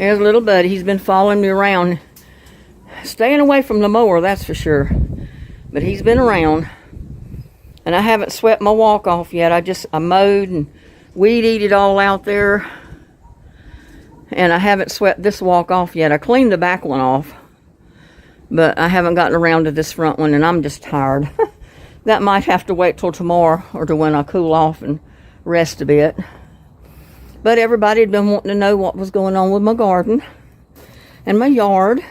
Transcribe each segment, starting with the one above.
There's little buddy. He's been following me around. Staying away from the mower, that's for sure. But he's been around. And I haven't swept my walk off yet. I mowed and weed-eated it all out there. And I haven't swept this walk off yet. I cleaned the back one off. But I haven't gotten around to this front one, and I'm just tired. That might have to wait till tomorrow or to when I cool off and rest a bit. But everybody had been wanting to know what was going on with my garden and my yard.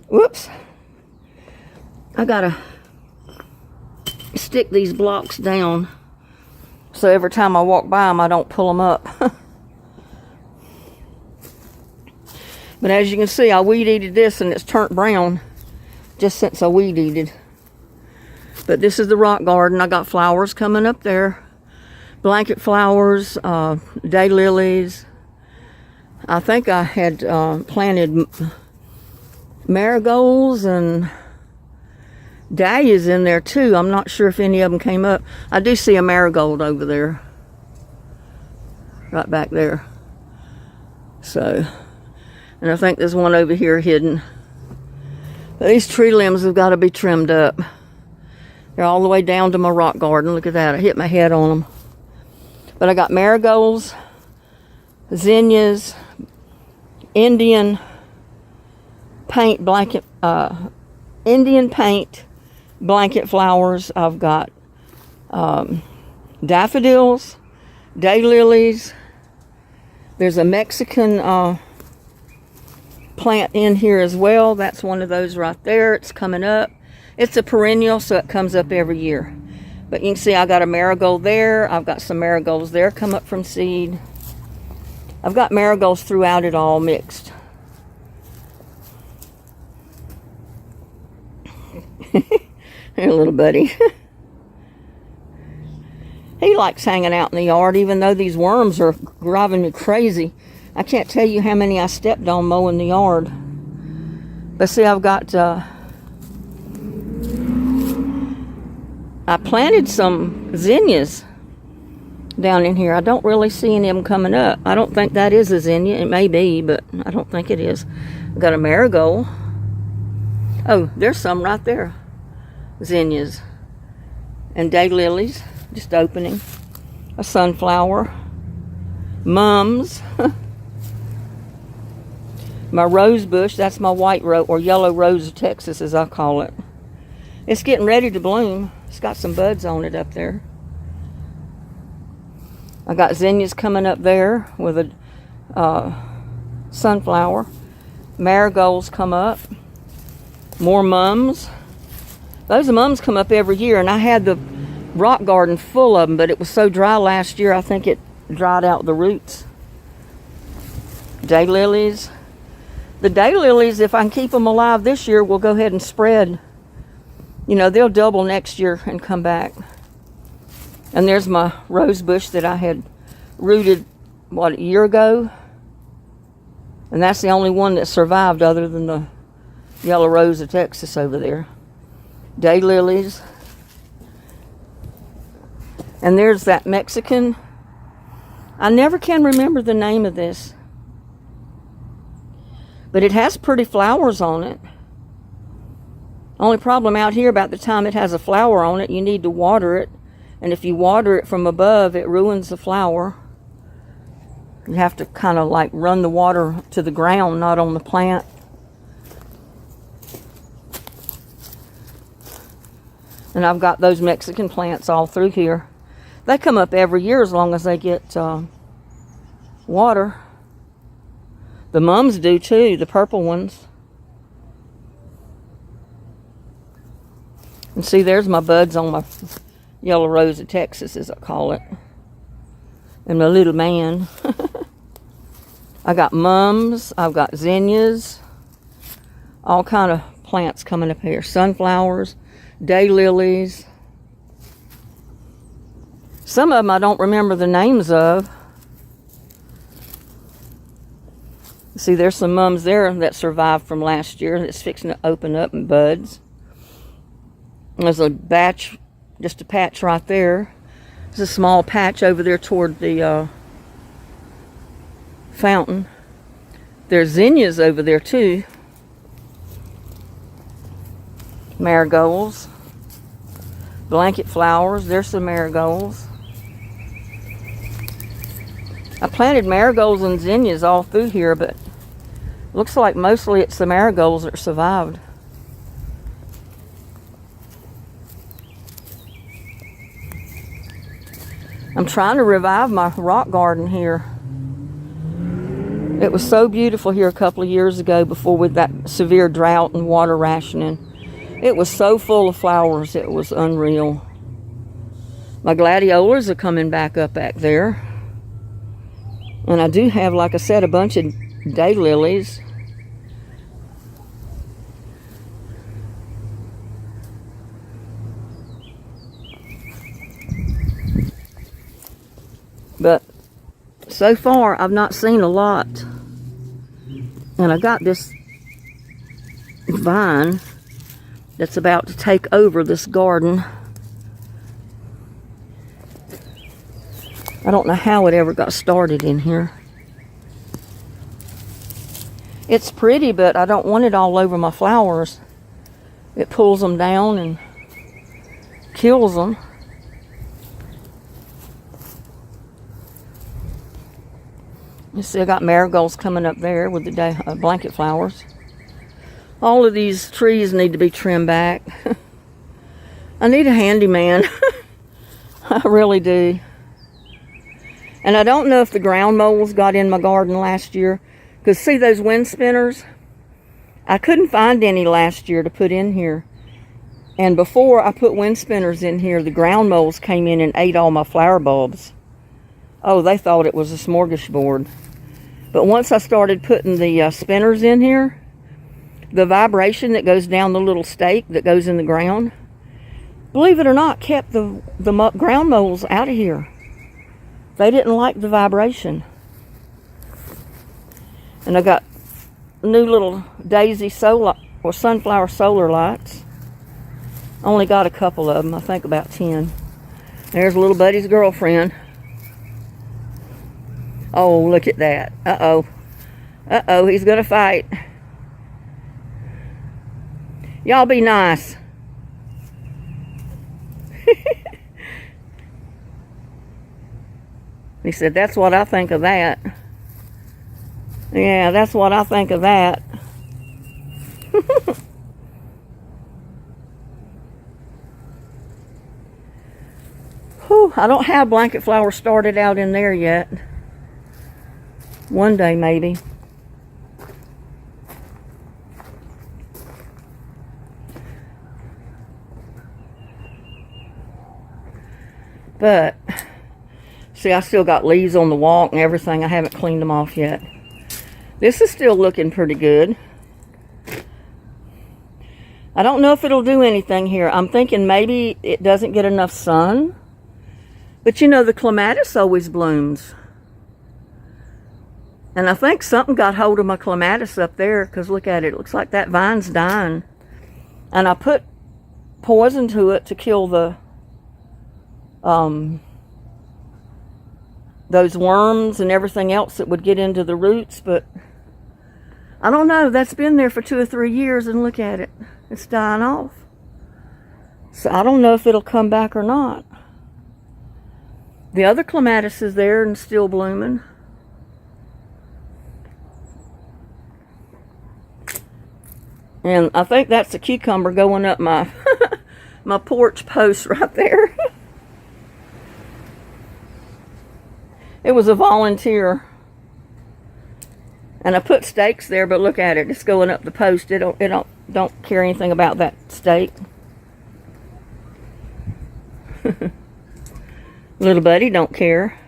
Whoops. I gotta stick these blocks down so every time I walk by them I don't pull them up. But as you can see, I weed-eated this and it's turned brown just since I weed-eated. But this is the rock garden. I got flowers coming up there. Blanket flowers, daylilies. I think I had planted marigolds and dahlias in there too. I'm not sure if any of them came up. I do see a marigold over there. Right back there. So, and I think there's one over here hidden. But these tree limbs have got to be trimmed up. They're all the way down to my rock garden. Look at that. I hit my head on them. But I got marigolds, zinnias, Indian paint blanket flowers. I've got daffodils, daylilies. There's a Mexican plant in here as well. That's one of those right there. It's coming up. It's a perennial, so it comes up every year. But you can see I got a marigold there. I've got some marigolds there come up from seed. I've got marigolds throughout it all mixed. Here, little buddy. He likes hanging out in the yard, even though these worms are driving me crazy. I can't tell you how many I stepped on mowing the yard. But see, I've got... I planted some zinnias down in here. I don't really see any of them coming up. I don't think that is a zinnia. It may be, but I don't think it is. I've got a marigold. Oh, there's some right there. Zinnias. And daylilies, just opening. A sunflower. Mums. My rose bush, that's my white rose, or yellow rose of Texas as I call it. It's getting ready to bloom. It's got some buds on it up there. I got zinnias coming up there with a sunflower. Marigolds come up. More mums. Those mums come up every year, and I had the rock garden full of them, but it was so dry last year, I think it dried out the roots. Daylilies. The daylilies, if I can keep them alive this year, we'll go ahead and spread. You know, they'll double next year and come back. And there's my rose bush that I had rooted, a year ago? And that's the only one that survived other than the yellow rose of Texas over there. Daylilies. And there's that Mexican. I never can remember the name of this. But it has pretty flowers on it. Only problem out here, about the time it has a flower on it, you need to water it. And if you water it from above, it ruins the flower. You have to kind of like run the water to the ground, not on the plant. And I've got those Mexican plants all through here. They come up every year as long as they get water. The mums do too, the purple ones. And see, there's my buds on my yellow rose of Texas, as I call it. And my little man. I got mums. I've got zinnias. All kind of plants coming up here. Sunflowers, daylilies. Some of them I don't remember the names of. See, there's some mums there that survived from last year that's fixing to open up and buds. There's a batch, just a patch right there. There's a small patch over there toward the fountain. There's zinnias over there too. Marigolds. Blanket flowers. There's some marigolds. I planted marigolds and zinnias all through here, but looks like mostly it's the marigolds that survived. I'm trying to revive my rock garden here. It was so beautiful here a couple of years ago before with that severe drought and water rationing. It was so full of flowers, it was unreal. My gladiolas are coming back up back there. And I do have, like I said, a bunch of daylilies. But so far, I've not seen a lot. And I got this vine that's about to take over this garden. I don't know how it ever got started in here. It's pretty, but I don't want it all over my flowers. It pulls them down and kills them. You see, I got marigolds coming up there with the blanket flowers. All of these trees need to be trimmed back. I need a handyman. I really do. And I don't know if the ground moles got in my garden last year. Because see those wind spinners? I couldn't find any last year to put in here. And before I put wind spinners in here, the ground moles came in and ate all my flower bulbs. Oh, they thought it was a smorgasbord. But once I started putting the spinners in here, the vibration that goes down the little stake that goes in the ground, believe it or not, kept the ground moles out of here. They didn't like the vibration. And I got new little daisy solar or sunflower solar lights. Only got a couple of them, I think about 10. There's little buddy's girlfriend. Oh, look at that. Uh-oh. Uh-oh, he's gonna fight. Y'all be nice. He said, that's what I think of that. Yeah, that's what I think of that. Whew, I don't have blanket flowers started out in there yet. One day, maybe. But, see, I still got leaves on the walk and everything. I haven't cleaned them off yet. This is still looking pretty good. I don't know if it'll do anything here. I'm thinking maybe it doesn't get enough sun. But you know, the clematis always blooms. And I think something got hold of my clematis up there, because look at it. It looks like that vine's dying. And I put poison to it to kill the those worms and everything else that would get into the roots. But I don't know. That's been there for 2 or 3 years, and look at it. It's dying off. So I don't know if it'll come back or not. The other clematis is there and still blooming. And I think that's a cucumber going up my my porch post right there. It was a volunteer. And I put stakes there, but look at it. It's going up the post. It don't care anything about that stake. Little buddy don't care.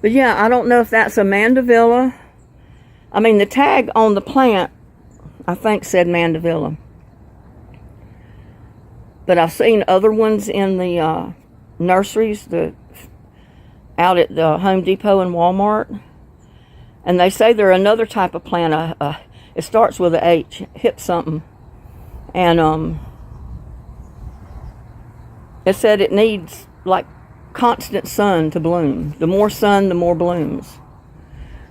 But yeah, I don't know if that's a mandevilla. I mean, the tag on the plant, I think, said mandevilla. But I've seen other ones in the nurseries, out at the Home Depot and Walmart. And they say they're another type of plant. It starts with a H, hip something. And it said it needs, like, constant sun to bloom. The more sun, the more blooms.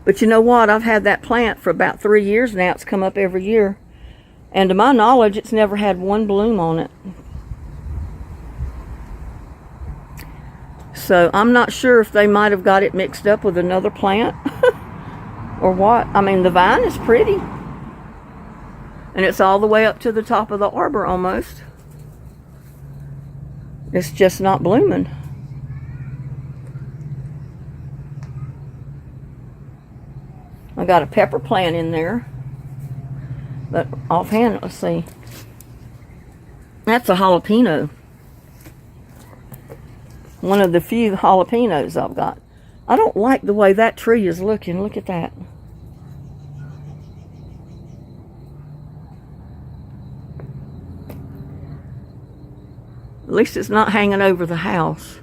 But you know what? I've had that plant for about 3 years now. It's come up every year. And to my knowledge, it's never had one bloom on it. So I'm not sure if they might have got it mixed up with another plant or what. I mean, the vine is pretty. And it's all the way up to the top of the arbor almost. It's just not blooming. I got a pepper plant in there. But offhand, let's see. That's a jalapeno. One of the few jalapenos I've got. I don't like the way that tree is looking. Look at that. At least it's not hanging over the house.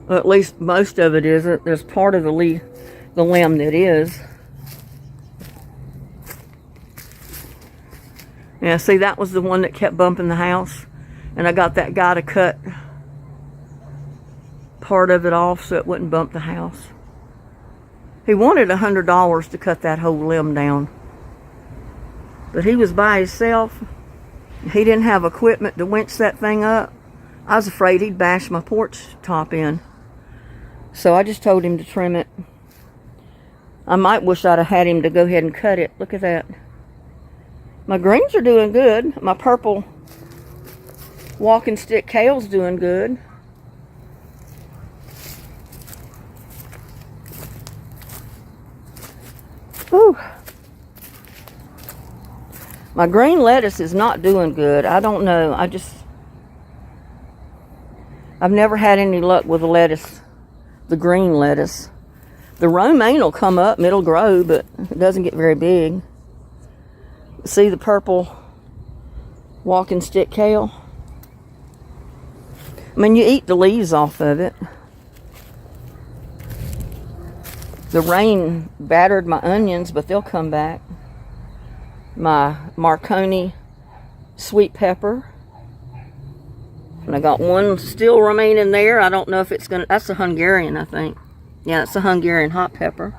Well, at least most of it isn't. There's part of the limb that is. Yeah, see, that was the one that kept bumping the house. And I got that guy to cut part of it off so it wouldn't bump the house. He wanted $100 to cut that whole limb down. But he was by himself. He didn't have equipment to winch that thing up. I was afraid he'd bash my porch top in. So I just told him to trim it. I might wish I'd have had him to go ahead and cut it. Look at that. My greens are doing good. My purple walking stick kale's doing good. Whew. My green lettuce is not doing good. I don't know. I've never had any luck with the lettuce, the green lettuce. The romaine will come up and it'll grow, but it doesn't get very big. See the purple walking stick kale? I mean, you eat the leaves off of it. The rain battered my onions, but they'll come back. My Marconi sweet pepper. And I got one still remaining there. I don't know if it's gonna, that's a Hungarian, I think. Yeah, it's a Hungarian hot pepper.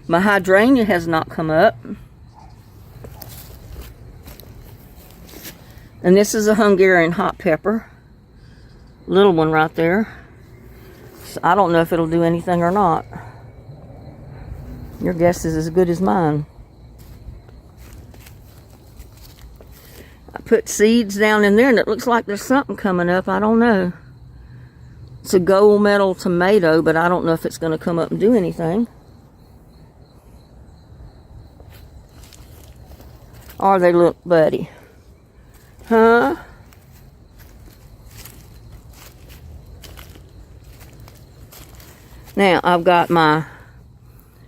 My hydrangea has not come up. And this is a Hungarian hot pepper. Little one right there. So I don't know if it'll do anything or not. Your guess is as good as mine. I put seeds down in there and it looks like there's something coming up. I don't know. It's a gold medal tomato, but I don't know if it's going to come up and do anything. Or they look buddy. Huh? Now, I've got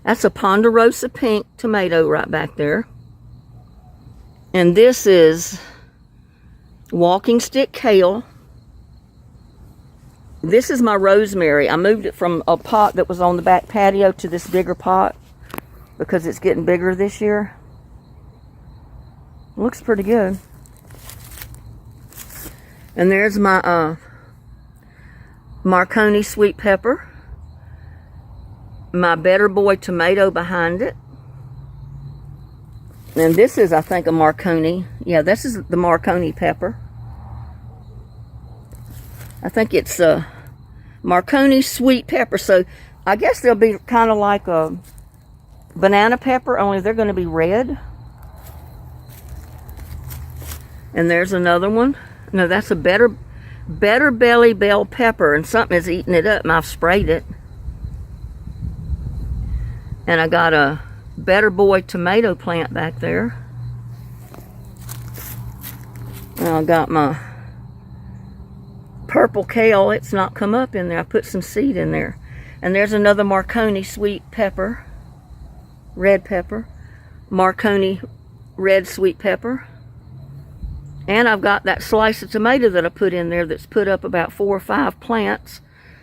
that's a Ponderosa pink tomato right back there. And this is walking stick kale. This is my rosemary. I moved it from a pot that was on the back patio to this bigger pot because it's getting bigger this year. Looks pretty good. And there's my Marconi sweet pepper. My Better Boy tomato behind it. And this is, I think, a Marconi. Yeah, this is the Marconi pepper. I think it's a Marconi sweet pepper. So I guess they'll be kind of like a banana pepper, only they're going to be red. And there's another one. No, that's a better belly bell pepper, and something is eating it up, and I've sprayed it. And I got a Better Boy tomato plant back there. And I got my purple kale. It's not come up in there. I put some seed in there. And there's another Marconi sweet pepper. Red pepper. Marconi red sweet pepper. And I've got that slice of tomato that I put in there that's put up about 4 or 5 plants.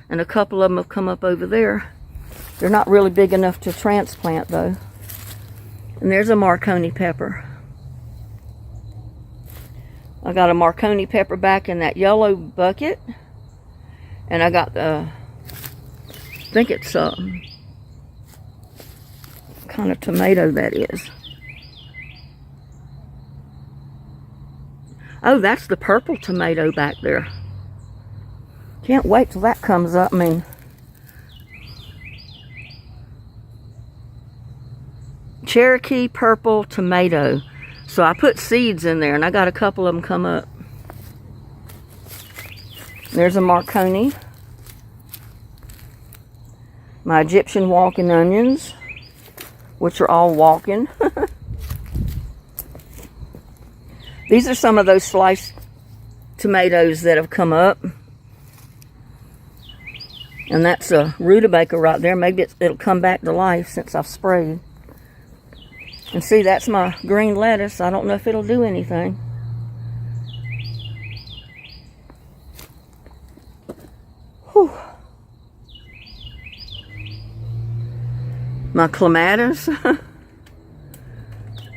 And a couple of them have come up over there. They're not really big enough to transplant though. And there's a Marconi pepper. I got a Marconi pepper back in that yellow bucket. And I got the, I think it's kind of tomato that is. Oh, that's the purple tomato back there. Can't wait till that comes up. I mean, Cherokee purple tomato. So I put seeds in there, and I got a couple of them come up. There's a Marconi. My Egyptian walking onions, which are all walking. These are some of those sliced tomatoes that have come up. And that's a rutabaga right there. Maybe it'll come back to life since I've sprayed. And see, that's my green lettuce. I don't know if it'll do anything. Whew. My clematis.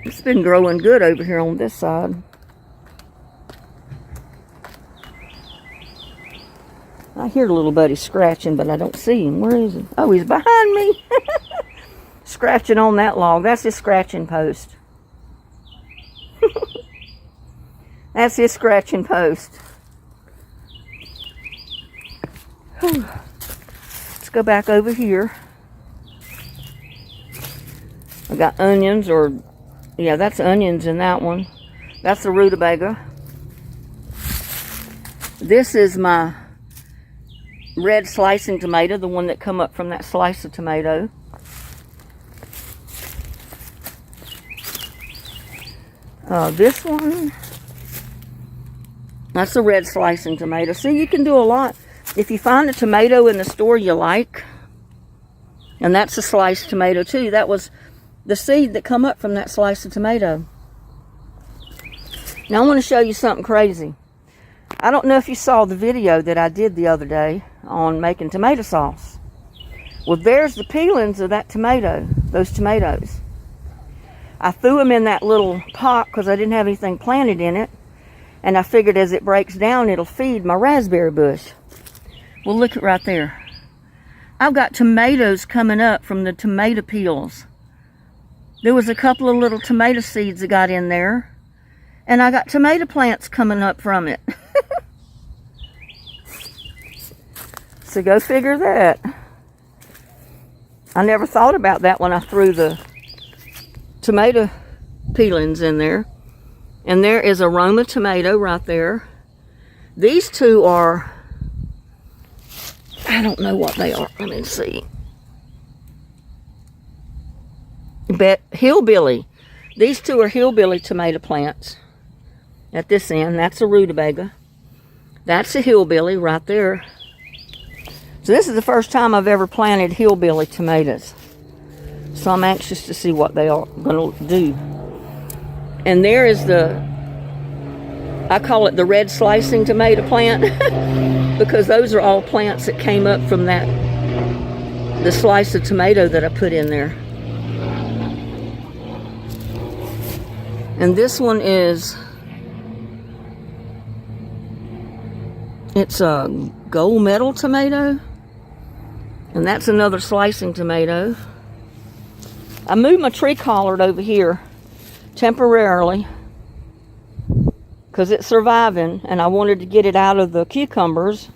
It's been growing good over here on this side. I hear little buddy scratching, but I don't see him. Where is he? Oh, he's behind me. Scratching on that log. That's his scratching post. That's his scratching post. Whew. Let's go back over here. I got onions, or yeah, that's onions in that one. That's the rutabaga. This is my red slicing tomato, the one that come up from that slice of tomato. This one, that's a red slicing tomato. See, you can do a lot. If you find a tomato in the store you like, and that's a sliced tomato too. That was the seed that come up from that slice of tomato. Now I want to show you something crazy. I don't know if you saw the video that I did the other day on making tomato sauce. Well, there's the peelings of that tomato, those tomatoes. I threw them in that little pot because I didn't have anything planted in it. And I figured as it breaks down, it'll feed my raspberry bush. Well, look at right there. I've got tomatoes coming up from the tomato peels. There was a couple of little tomato seeds that got in there. And I got tomato plants coming up from it. So go figure that. I never thought about that when I threw the tomato peelings in there. And there is a Roma tomato right there. These two are, I don't know what they are. Let me see. But hillbilly. These two are hillbilly tomato plants. At this end, that's a rutabaga. That's a hillbilly right there. So this is the first time I've ever planted hillbilly tomatoes. So I'm anxious to see what they are going to do. And there is I call it the red slicing tomato plant because those are all plants that came up from the slice of tomato that I put in there. And this one it's a gold medal tomato. And that's another slicing tomato. I moved my tree collard over here temporarily because it's surviving, and I wanted to get it out of the cucumbers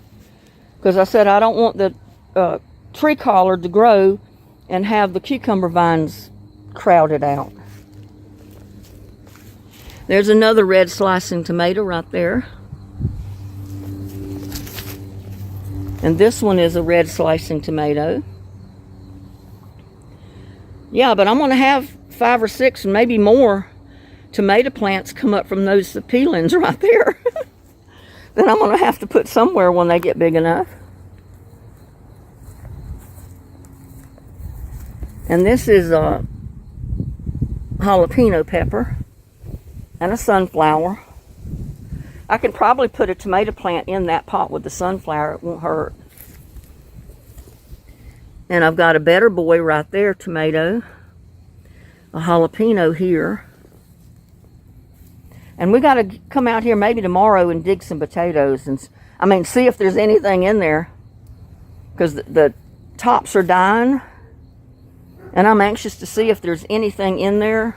because I said I don't want the tree collard to grow and have the cucumber vines crowded out. There's another red slicing tomato right there. And this one is a red slicing tomato. Yeah, but I'm going to have 5 or 6 and maybe more tomato plants come up from those peelings right there. Then I'm going to have to put somewhere when they get big enough. And this is a jalapeno pepper and a sunflower. I can probably put a tomato plant in that pot with the sunflower. It won't hurt. And I've got a Better Boy right there, tomato. A jalapeno here. And we got to come out here maybe tomorrow and dig some potatoes. And see if there's anything in there. Because the tops are dying. And I'm anxious to see if there's anything in there.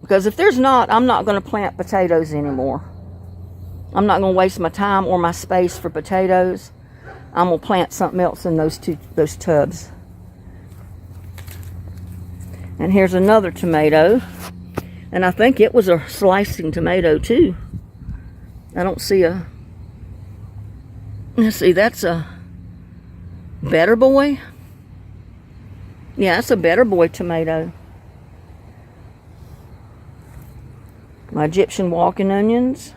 Because if there's not, I'm not going to plant potatoes anymore. I'm not going to waste my time or my space for potatoes. I'm going to plant something else in those tubs. And here's another tomato. And I think it was a slicing tomato too. I don't see a... Let's see, that's a Better Boy. Yeah, that's a Better Boy tomato. My Egyptian walking onions.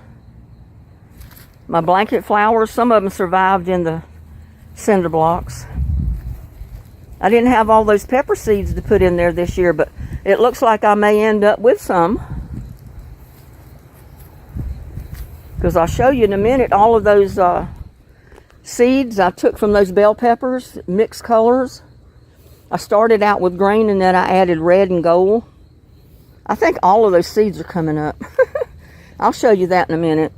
My blanket flowers, some of them survived in the cinder blocks. I didn't have all those pepper seeds to put in there this year, but it looks like I may end up with some. Because I'll show you in a minute all of those seeds I took from those bell peppers, mixed colors. I started out with green and then I added red and gold. I think all of those seeds are coming up. I'll show you that in a minute.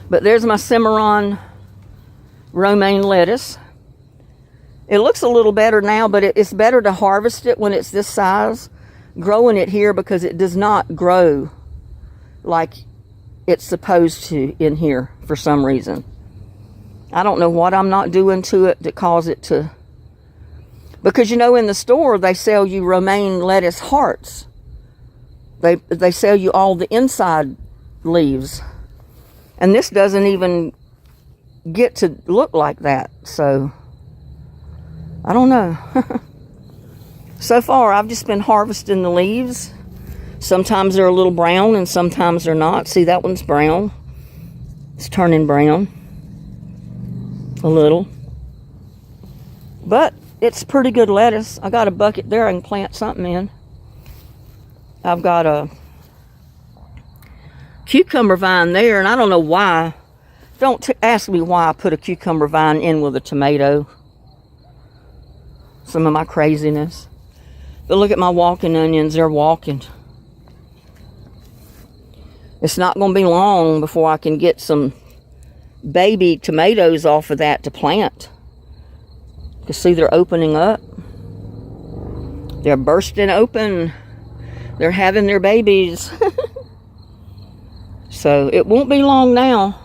But there's my Cimarron romaine lettuce. It looks a little better now, but it's better to harvest it when it's this size. Growing it here because it does not grow like it's supposed to in here for some reason. I don't know what I'm not doing to it to cause it to... Because, you know, in the store, they sell you romaine lettuce hearts. They sell you all the inside leaves. And this doesn't even get to look like that. So, I don't know. So far, I've just been harvesting the leaves. Sometimes they're a little brown and sometimes they're not. See, that one's brown. It's turning brown. A little. But it's pretty good lettuce. I got a bucket there I can plant something in. I've got a cucumber vine there, and I don't know why. Don't ask me why I put a cucumber vine in with a tomato. Some of my craziness. But look at my walking onions. They're walking. It's not going to be long before I can get some baby tomatoes off of that to plant. You can see they're opening up. They're bursting open. They're having their babies. So it won't be long now.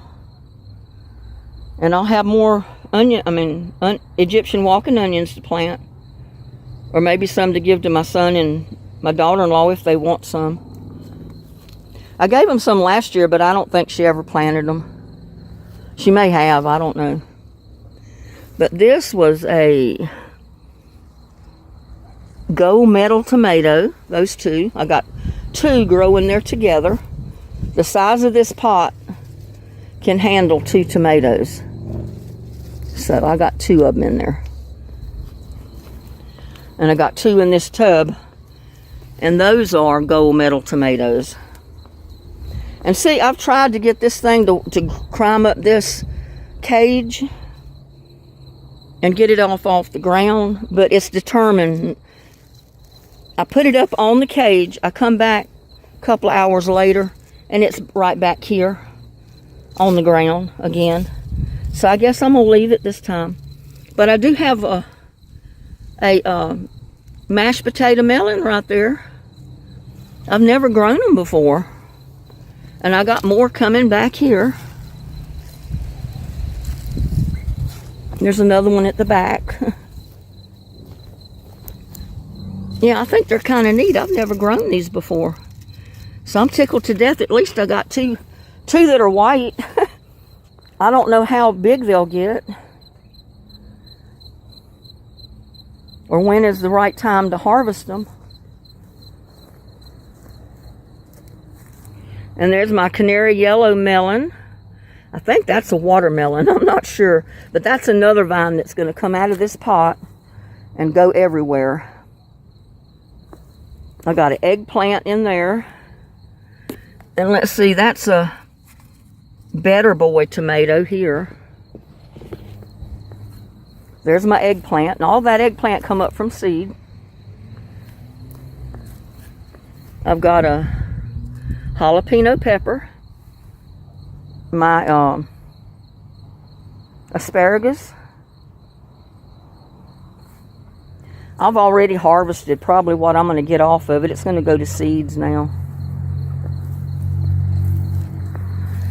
And I'll have more Egyptian walking onions to plant. Or maybe some to give to my son and my daughter-in-law if they want some. I gave them some last year, but I don't think she ever planted them. She may have, I don't know. But this was a gold medal tomato. Those two. I got two growing there together. The size of this pot can handle 2 tomatoes. So I got 2 of them in there. And I got 2 in this tub. And those are gold medal tomatoes. And see, I've tried to get this thing to climb up this cage and get it off the ground, but it's determined. I put it up on the cage. I come back a couple of hours later, and it's right back here on the ground again. So I guess I'm going to leave it this time. But I do have a mashed potato melon right there. I've never grown them before. And I got more coming back here. There's another one at the back. Yeah, I think they're kind of neat. I've never grown these before. So I'm tickled to death. At least I got two that are white. I don't know how big they'll get. Or when is the right time to harvest them. And there's my canary yellow melon. I think that's a watermelon. I'm not sure. But that's another vine that's going to come out of this pot and go everywhere. I got an eggplant in there. And let's see, that's a Better Boy tomato here. There's my eggplant. And all that eggplant come up from seed. I've got a jalapeno pepper. My asparagus. I've already harvested probably what I'm going to get off of it. It's going to go to seeds now.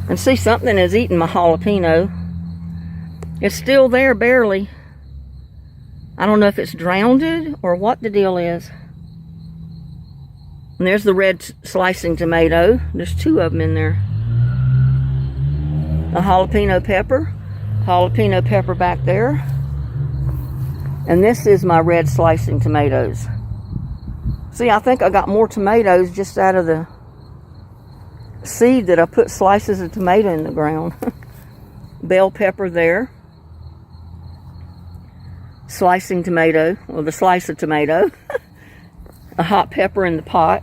And see, something has eaten my jalapeno. It's still there, barely. I don't know if it's drowned or what the deal is. And there's the red slicing tomato. There's 2 of them in there. A jalapeno pepper back there. And this is my red slicing tomatoes. See, I think I got more tomatoes just out of the seed that I put slices of tomato in the ground. Bell pepper there. Slicing tomato, or the slice of tomato. A hot pepper in the pot.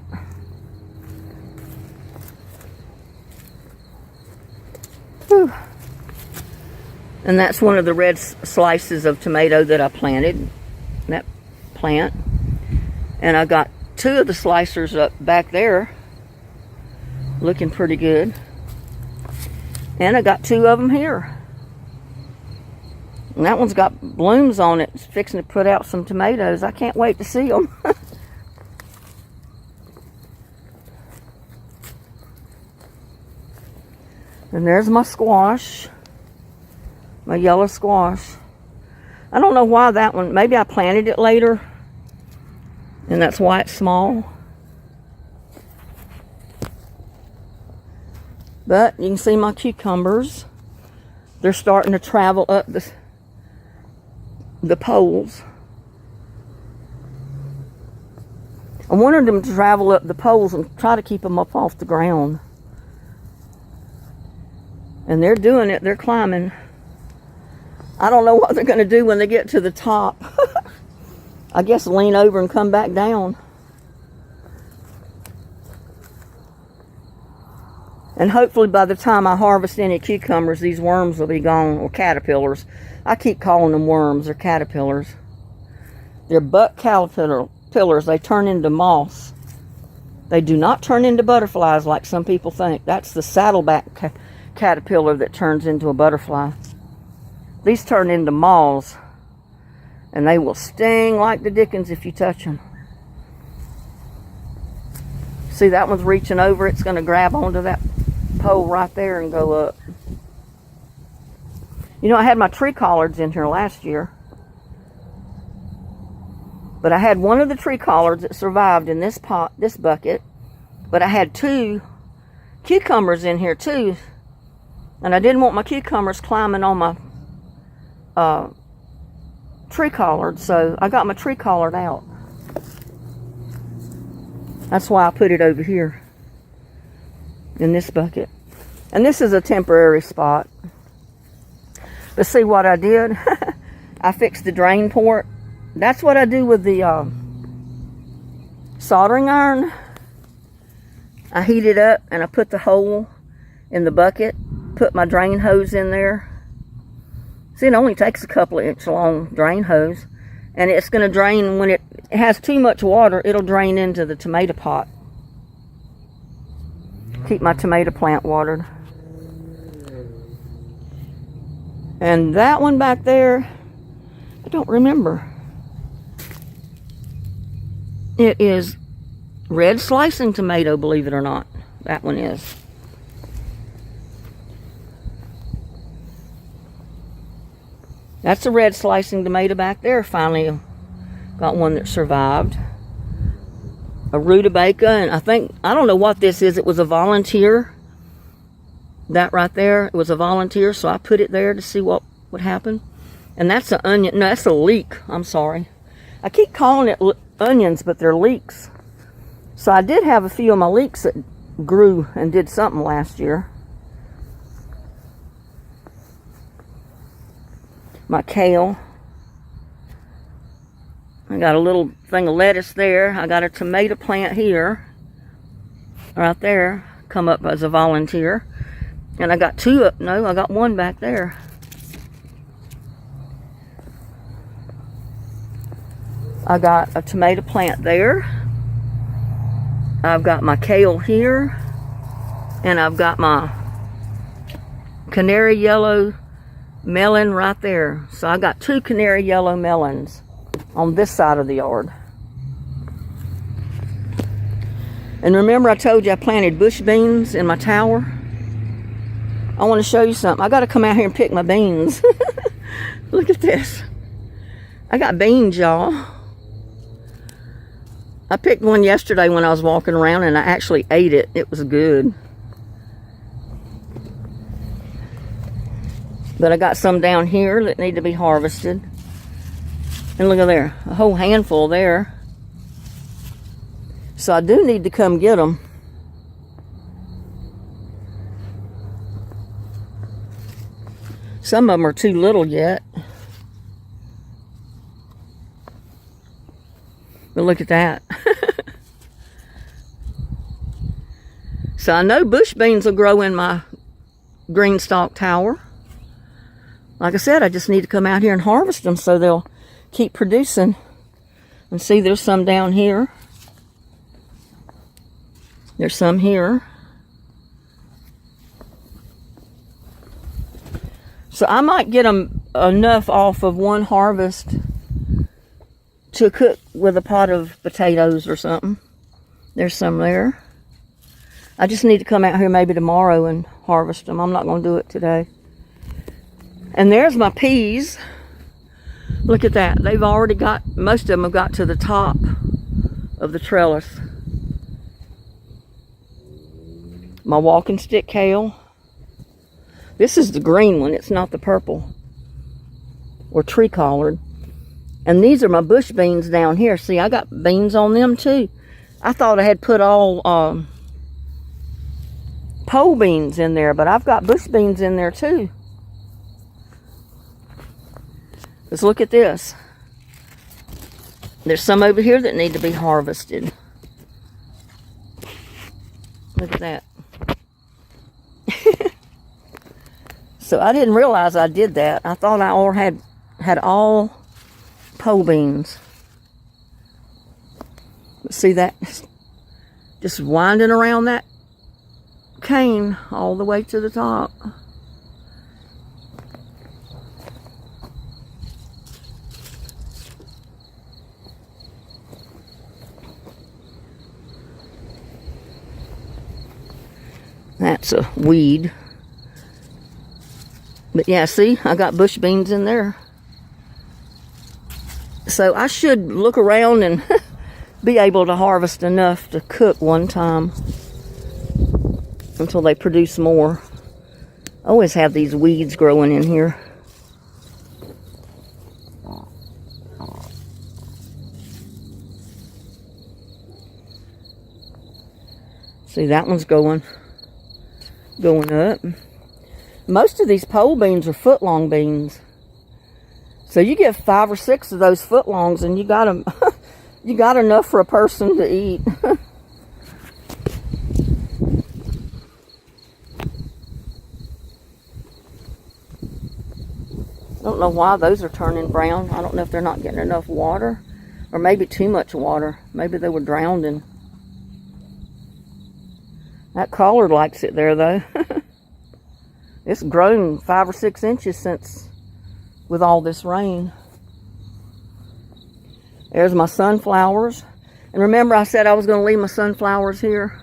Whew. And that's one of the red slices of tomato that I planted, that plant. And I got 2 of the slicers up back there, looking pretty good. And I got 2 of them here. And that one's got blooms on it. It's fixing to put out some tomatoes. I can't wait to see them. And there's my squash. My yellow squash. I don't know why that one, maybe I planted it later. And that's why it's small. But you can see my cucumbers. They're starting to travel up the poles. I wanted them to travel up the poles and try to keep them up off the ground. And they're doing it. They're climbing. I don't know what they're going to do when they get to the top. I guess lean over and come back down. And hopefully by the time I harvest any cucumbers, these worms will be gone, or caterpillars. I keep calling them worms. They're caterpillars. They're butt caterpillars. They turn into moss. They do not turn into butterflies like some people think. That's the saddleback caterpillar that turns into a butterfly. These turn into moths, and they will sting like the dickens if you touch them. See, that one's reaching over. It's going to grab onto that pole right there and go up. You know, I had my tree collards in here last year, but I had one of the tree collards that survived in this pot, this bucket, but I had 2 cucumbers in here too. And I didn't want my cucumbers climbing on my tree collard, so I got my tree collard out. That's why I put it over here in this bucket. And this is a temporary spot. But see what I did? I fixed the drain port. That's what I do with the soldering iron. I heat it up and I put the hole in the bucket. Put my drain hose in there. See, it only takes a couple of inch long drain hose, and it's going to drain. When it has too much water, it'll drain into the tomato pot. Keep my tomato plant watered. And that one back there, I don't remember. It is red slicing tomato, believe it or not. That one is. That's a red slicing tomato back there. Finally got one that survived. A rutabaga, and I don't know what this is. It was a volunteer. That right there, it was a volunteer, so I put it there to see what would happen. And that's an onion. No, that's a leek. I'm sorry. I keep calling it onions, but they're leeks. So I did have a few of my leeks that grew and did something last year. My kale. I got a little thing of lettuce there. I got a tomato plant here. Right there. Come up as a volunteer. And I got 2 up. No, I got 1 back there. I got a tomato plant there. I've got my kale here. And I've got my canary yellow melon right there. So I got 2 canary yellow melons. on this side of the yard. And remember I told you I planted bush beans in my tower? I want to show you something. I got to come out here and pick my beans. Look at this. I got beans, y'all. I picked one yesterday when I was walking around and I actually ate it. It was good. But I got some down here that need to be harvested. And look at there, a whole handful there. So I do need to come get them. Some of them are too little yet. But look at that. So I know bush beans will grow in my green stalk tower. Like I said, I just need to come out here and harvest them so they'll keep producing. And see, there's some down here. There's some here. So I might get them enough off of one harvest to cook with a pot of potatoes or something. There's some there. I just need to come out here maybe tomorrow and harvest them. I'm not going to do it today. And there's my peas. Look at that. They've already got, most of them have got to the top of the trellis. My walking stick kale. This is the green one. It's not the purple or tree collard. And these are my bush beans down here. See, I got beans on them too. I thought I had put all pole beans in there, but I've got bush beans in there too. Let's look at this. There's some over here that need to be harvested. Look at that. So I didn't realize I did that. I thought I all had all pole beans. But see that? Just winding around that cane all the way to the top. That's a weed. But yeah, see, I got bush beans in there. So I should look around and be able to harvest enough to cook one time until they produce more. I always have these weeds growing in here. See, that one's going up. Most of these pole beans are foot-long beans. So you get 5 or 6 of those foot-longs and you got them, you got enough for a person to eat. I don't know why those are turning brown. I don't know if they're not getting enough water or maybe too much water. Maybe they were drowned in. That collard likes it there though. It's grown 5 or 6 inches since, with all this rain. There's my sunflowers. And remember I said I was going to leave my sunflowers here?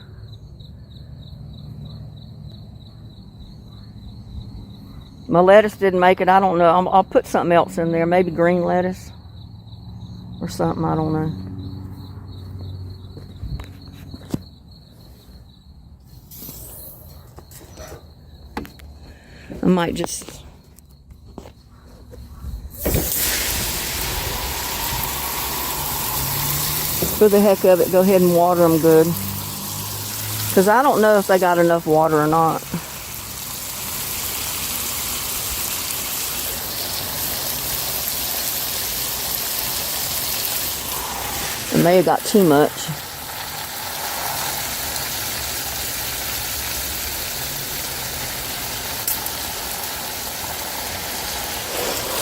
My lettuce didn't make it. I don't know. I'll put something else in there. Maybe green lettuce or something. I don't know. I might just for the heck of it go ahead and water them good, because I don't know if they got enough water or not. It may have got too much.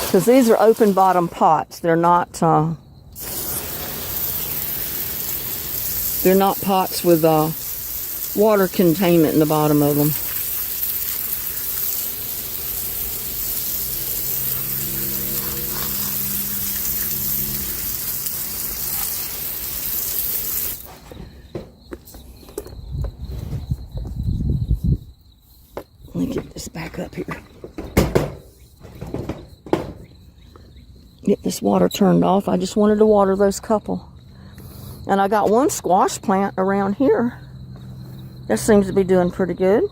Because these are open bottom pots. They're not pots with water containment in the bottom of them. back up here. Get this water turned off. I just wanted to water those couple. And I got one squash plant around here. That seems to be doing pretty good.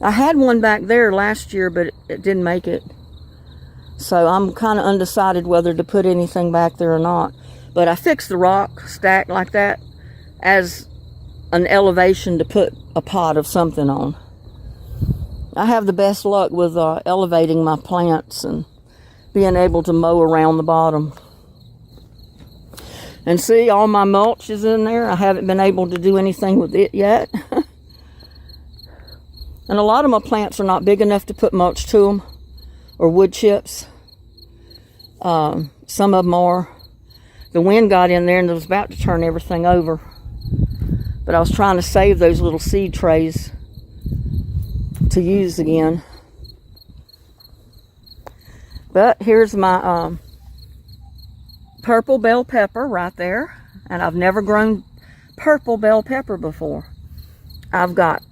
I had one back there last year, but it didn't make it. So I'm kind of undecided whether to put anything back there or not. But I fixed the rock stack like that as an elevation to put a pot of something on. I have the best luck with elevating my plants and being able to mow around the bottom. And see, all my mulch is in there. I haven't been able to do anything with it yet. And a lot of my plants are not big enough to put mulch to them, or wood chips. Some of them are. The wind got in there and it was about to turn everything over. But I was trying to save those little seed trays to use again. But here's my purple bell pepper right there. And I've never grown purple bell pepper before. I've got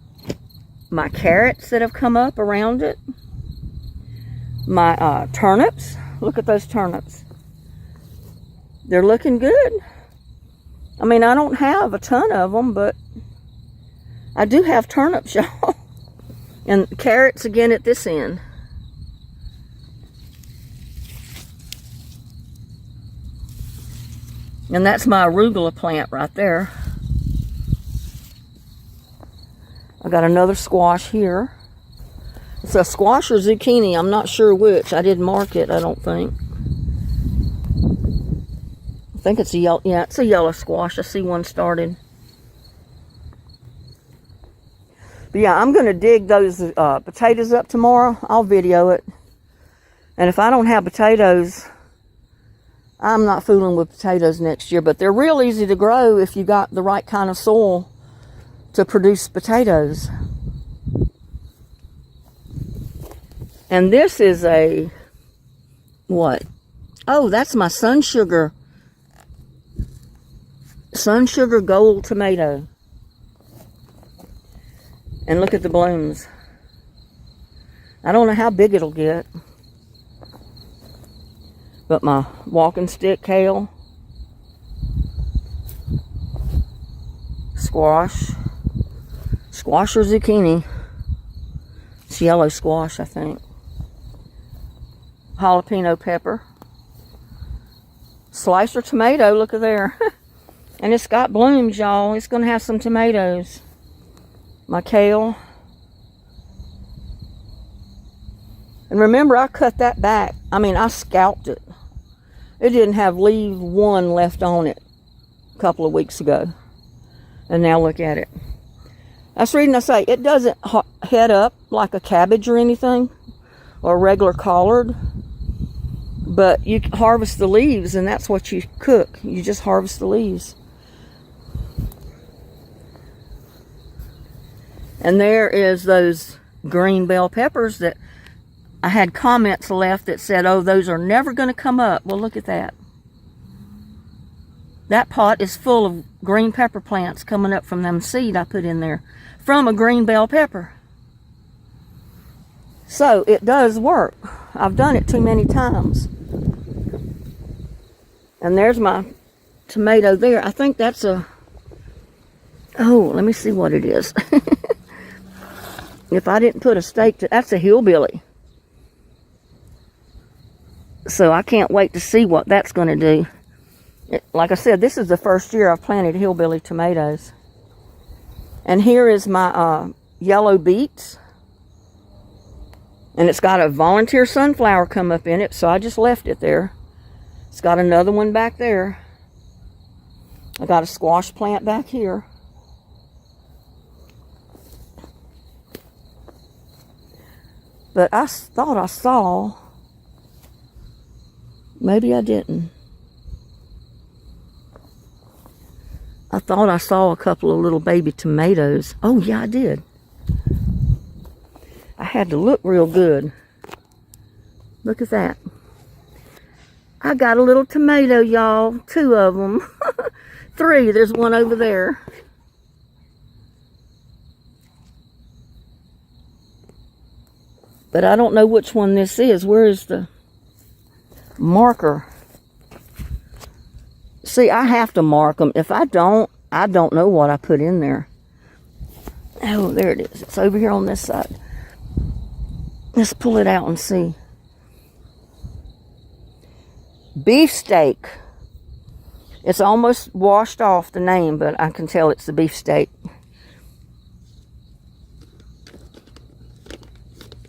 my carrots that have come up around it. My turnips. Look at those turnips. They're looking good. I mean, I don't have a ton of them, but I do have turnips, y'all. And carrots again at this end. And that's my arugula plant right there. I got another squash here. It's a squash or zucchini. I'm not sure which. I didn't mark it, I don't think. I think it's a yellow, yeah, it's a yellow squash. I see one started. But yeah, I'm going to dig those potatoes up tomorrow. I'll video it. And if I don't have potatoes, I'm not fooling with potatoes next year. But they're real easy to grow if you got the right kind of soil to produce potatoes. And this is a, what? Oh, that's my Sun Sugar Gold tomato. And look at the blooms. I don't know how big it'll get. But my walking stick kale. Squash or zucchini. It's yellow squash, I think. Jalapeno pepper. Slicer tomato, look at there. And it's got blooms, y'all. It's going to have some tomatoes. My kale. And remember, I cut that back. I mean, I scalped it. It didn't have leaf one left on it a couple of weeks ago. And now look at it. That's the reason I say it doesn't head up like a cabbage or anything, or a regular collard. But you harvest the leaves, and that's what you cook. You just harvest the leaves. And there is those green bell peppers that I had comments left that said, oh, those are never going to come up. Well, look at that. That pot is full of green pepper plants coming up from them seed I put in there from a green bell pepper. So it does work. I've done it too many times. And there's my tomato there. I think that's a, oh, let me see what it is. If I didn't put a stake to, that's a hillbilly. So I can't wait to see what that's going to do. Like I said, this is the first year I've planted hillbilly tomatoes. And here is my yellow beets. And it's got a volunteer sunflower come up in it, so I just left it there. It's got another one back there. I got a squash plant back here. But I thought I saw, maybe I didn't. I thought I saw a couple of little baby tomatoes. Oh, yeah, I did. I had to look real good. Look at that. I got a little tomato, y'all. 2 of them. 3. There's one over there. But I don't know which one this is. Where is the marker? See, I have to mark them. If I don't know what I put in there. Oh, there it is. It's over here on this side. Let's pull it out and see. Beefsteak. It's almost washed off the name, but I can tell it's the beefsteak.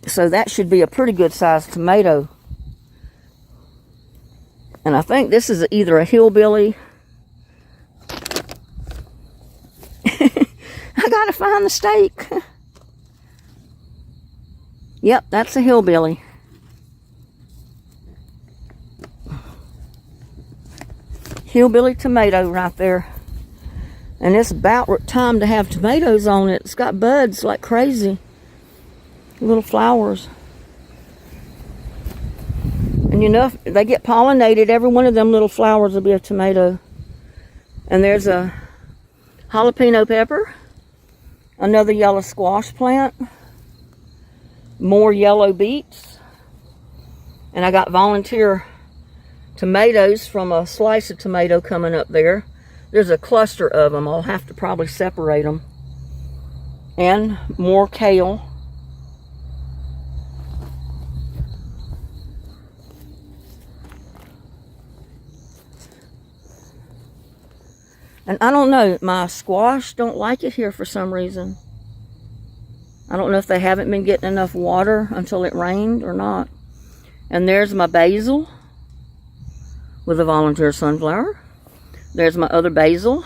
So that should be a pretty good sized tomato. And I think this is either a hillbilly. I gotta find the steak. Yep, that's a hillbilly. Hillbilly tomato right there. And it's about time to have tomatoes on it. It's got buds like crazy. Little flowers. And you know, if they get pollinated, every one of them little flowers will be a tomato. And there's a jalapeno pepper. Another yellow squash plant. More yellow beets. And I got volunteer tomatoes from a slice of tomato coming up there. There's a cluster of them. I'll have to probably separate them. And more kale. And I don't know, my squash don't like it here for some reason. I don't know if they haven't been getting enough water until it rained or not. And there's my basil with a volunteer sunflower. There's my other basil.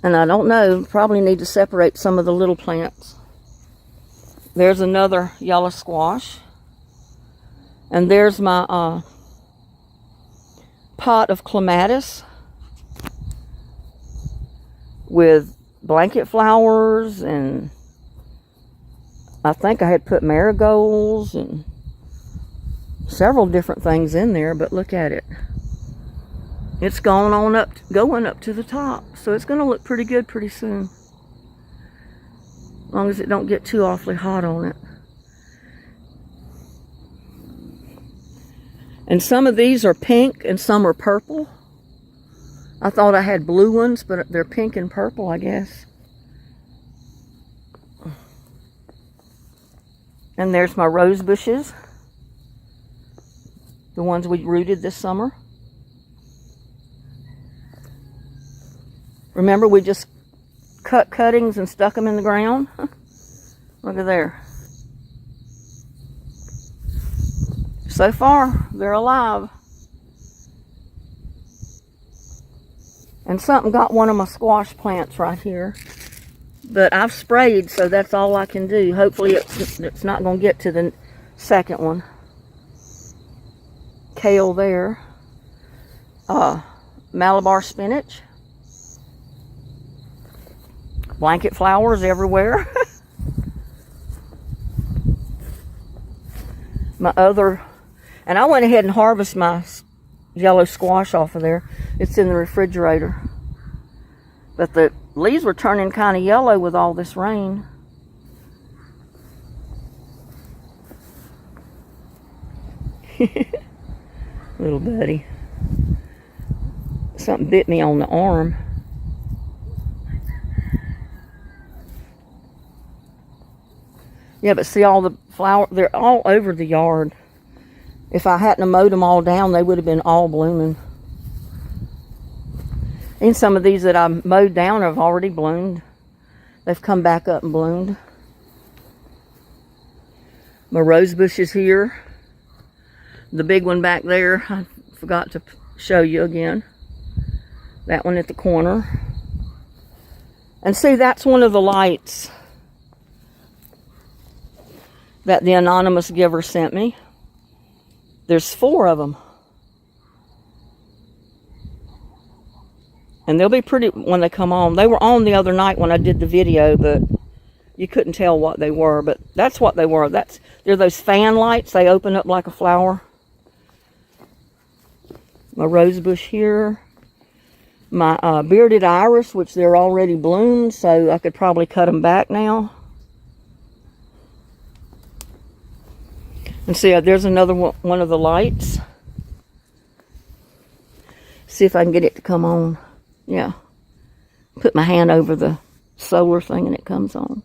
And I don't know, probably need to separate some of the little plants. There's another yellow squash. And there's my pot of clematis with blanket flowers, and I think I had put marigolds and several different things in there, but look at it. It's going up to the top, so it's going to look pretty good pretty soon. As long as it don't get too awfully hot on it. And some of these are pink and some are purple. I thought I had blue ones, but they're pink and purple, I guess. And there's my rose bushes. The ones we rooted this summer. Remember, we just cut cuttings and stuck them in the ground? Look at there. So far, they're alive. And something got one of my squash plants right here. But I've sprayed, so that's all I can do. Hopefully it's not going to get to the second one. Kale there. Malabar spinach. Blanket flowers everywhere. My other... And I went ahead and harvested my yellow squash off of there. It's in the refrigerator. But the leaves were turning kind of yellow with all this rain. Little buddy. Something bit me on the arm. Yeah, but see all the flowers, they're all over the yard. If I hadn't mowed them all down, they would have been all blooming. And some of these that I mowed down have already bloomed. They've come back up and bloomed. My rose bushes here. The big one back there, I forgot to show you again. That one at the corner. And see, that's one of the lights that the anonymous giver sent me. There's 4 of them. And they'll be pretty when they come on. They were on the other night when I did the video, but you couldn't tell what they were. But that's what they were. They're those fan lights. They open up like a flower. My rose bush here. My bearded iris, which they're already bloomed, so I could probably cut them back now. And see, there's another one of the lights. See if I can get it to come on. Yeah. Put my hand over the solar thing and it comes on.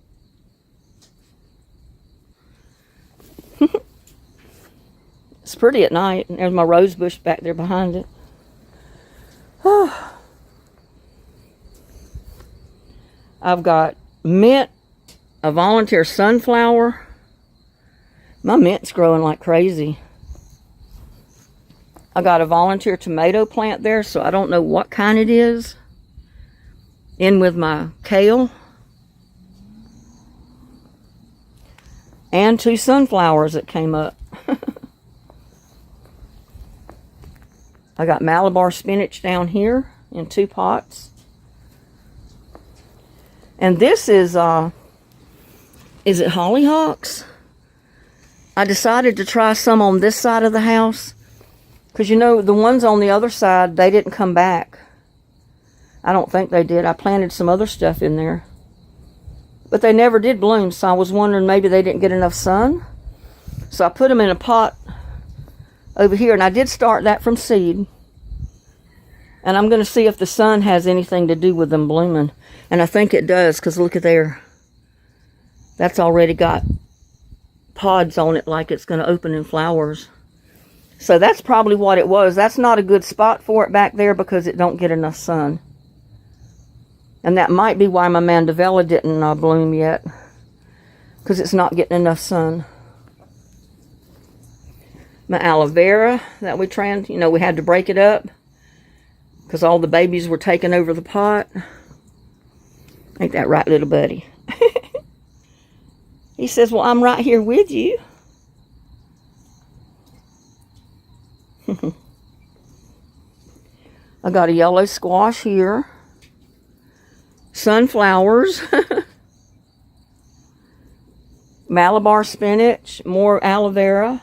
It's pretty at night. And there's my rose bush back there behind it. I've got mint, a volunteer sunflower. My mint's growing like crazy. I got a volunteer tomato plant there, so I don't know what kind it is. In with my kale. And 2 sunflowers that came up. I got Malabar spinach down here in 2 pots. And this is it hollyhocks? I decided to try some on this side of the house. Because, you know, the ones on the other side, they didn't come back. I don't think they did. I planted some other stuff in there. But they never did bloom, so I was wondering maybe they didn't get enough sun. So I put them in a pot over here, and I did start that from seed. And I'm going to see if the sun has anything to do with them blooming. And I think it does, because look at there. That's already got pods on it like it's going to open in flowers. So that's probably what it was. That's not a good spot for it back there because it don't get enough sun. And that might be why my mandevilla didn't bloom yet. Because it's not getting enough sun. My aloe vera that we we had to break it up. Because all the babies were taking over the pot. Ain't that right, little buddy? He says, well, I'm right here with you. I got a yellow squash here. Sunflowers. Malabar spinach. More aloe vera.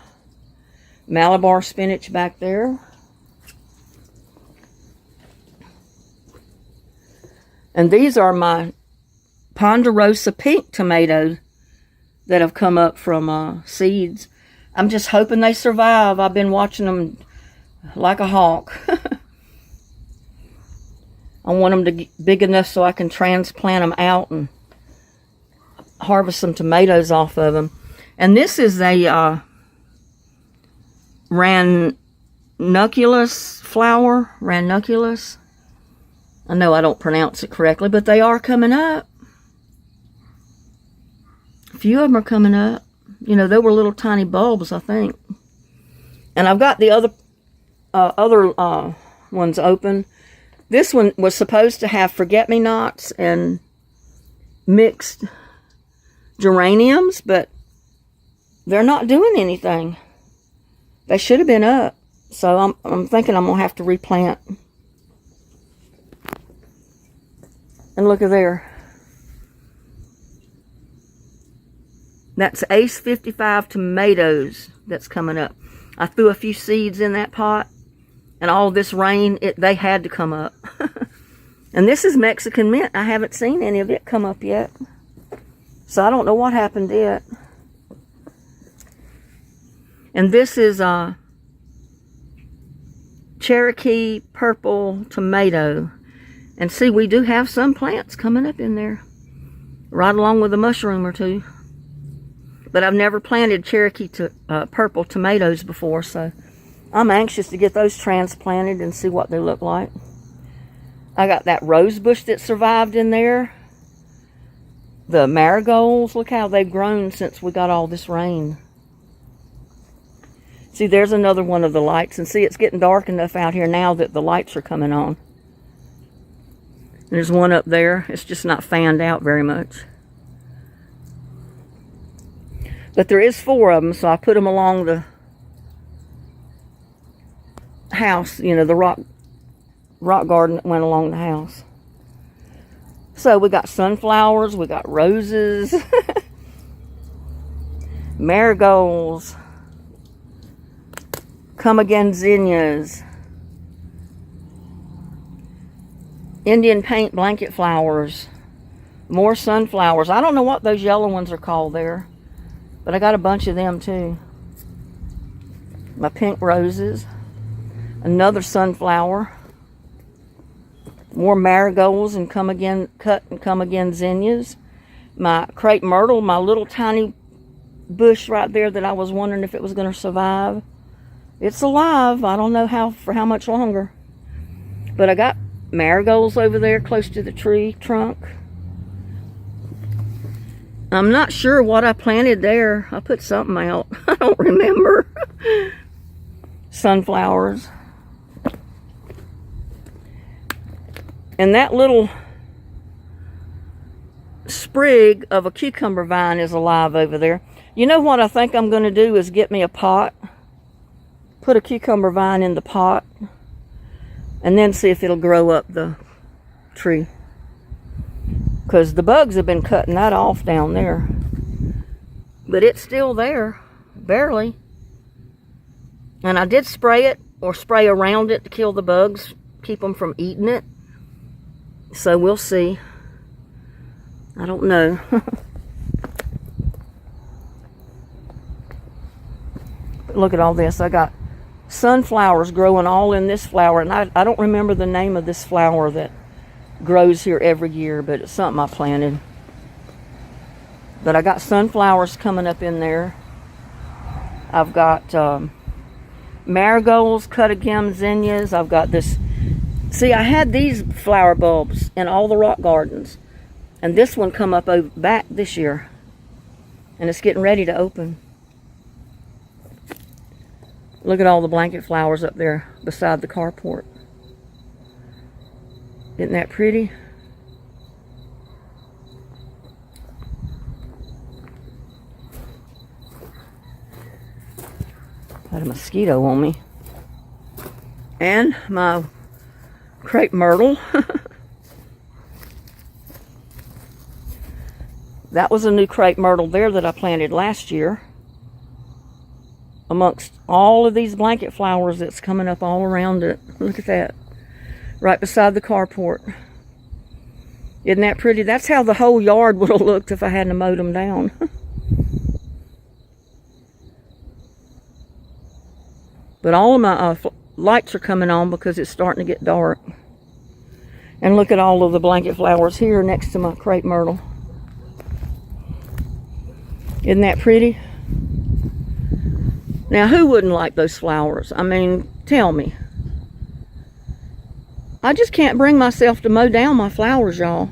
Malabar spinach back there. And these are my Ponderosa pink tomatoes that have come up from seeds. I'm just hoping they survive. I've been watching them like a hawk. I want them to get big enough so I can transplant them out and harvest some tomatoes off of them. And this is a ranunculus flower. Ranunculus. I know I don't pronounce it correctly, but they are coming up. A few of them are coming up. You know, they were little tiny bulbs, I think. And I've got the other ones open. This one was supposed to have forget-me-nots and mixed geraniums, but they're not doing anything. They should have been up. So I'm thinking I'm going to have to replant. And look at there. That's Ace 55 tomatoes that's coming up. I threw a few seeds in that pot. And all this rain, they had to come up. And this is Mexican mint. I haven't seen any of it come up yet. So I don't know what happened yet. And this is Cherokee purple tomato. And see, we do have some plants coming up in there. Right along with a mushroom or two. But I've never planted Cherokee purple tomatoes before, so I'm anxious to get those transplanted and see what they look like. I got that rose bush that survived in there. The marigolds, look how they've grown since we got all this rain. See, there's another one of the lights. And see, it's getting dark enough out here now that the lights are coming on. There's one up there. It's just not fanned out very much. But there is 4 of them, so I put them along the house. You know, the rock garden that went along the house. So we got sunflowers, we got roses, marigolds, come again zinnias, Indian paint blanket flowers, more sunflowers. I don't know what those yellow ones are called there, but I got a bunch of them too. My pink roses. Another sunflower. More marigolds and come again, cut and come again zinnias. My crepe myrtle, my little tiny bush right there that I was wondering if it was going to survive. It's alive. I don't know for how much longer. But I got marigolds over there close to the tree trunk. I'm not sure what I planted there. I put something out. I don't remember. Sunflowers. And that little sprig of a cucumber vine is alive over there. You know what I think I'm going to do is get me a pot. Put a cucumber vine in the pot. And then see if it'll grow up the tree. Because the bugs have been cutting that off down there. But it's still there. Barely. And I did spray it. Or spray around it to kill the bugs. Keep them from eating it. So we'll see. I don't know. Look at all this. I got sunflowers growing all in this flower. And I don't remember the name of this flower that grows here every year. But it's something I planted. But I got sunflowers coming up in there. I've got marigolds, cutagam zinnias. I've got this. See, I had these flower bulbs in all the rock gardens. And this one come up back this year. And it's getting ready to open. Look at all the blanket flowers up there beside the carport. Isn't that pretty? Got a mosquito on me. And my crepe myrtle. That was a new crepe myrtle there that I planted last year. Amongst all of these blanket flowers that's coming up all around it. Look at that. Right beside the carport. Isn't that pretty? That's how the whole yard would have looked if I hadn't mowed them down. But all of my lights are coming on because it's starting to get dark. And look at all of the blanket flowers here next to my crepe myrtle. Isn't that pretty? Now, who wouldn't like those flowers? I mean, tell me. I just can't bring myself to mow down my flowers, y'all.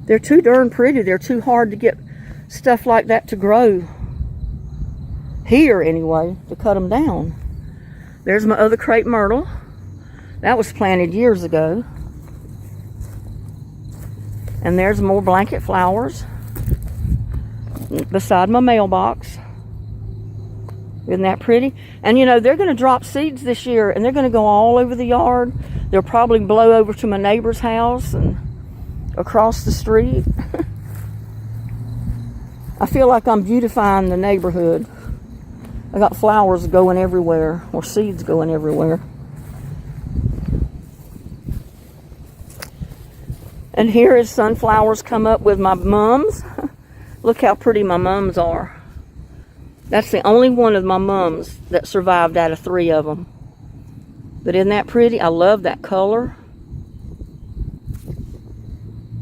They're too darn pretty. They're too hard to get stuff like that to grow. Here, anyway, to cut them down. There's my other crepe myrtle. That was planted years ago. And there's more blanket flowers beside my mailbox. Isn't that pretty? And you know, they're going to drop seeds this year and they're going to go all over the yard. They'll probably blow over to my neighbor's house and across the street. I feel like I'm beautifying the neighborhood. I got flowers going everywhere, or seeds going everywhere. And here is sunflowers come up with my mums. Look how pretty my mums are. That's the only one of my mums that survived out of 3 of them. But isn't that pretty? I love that color.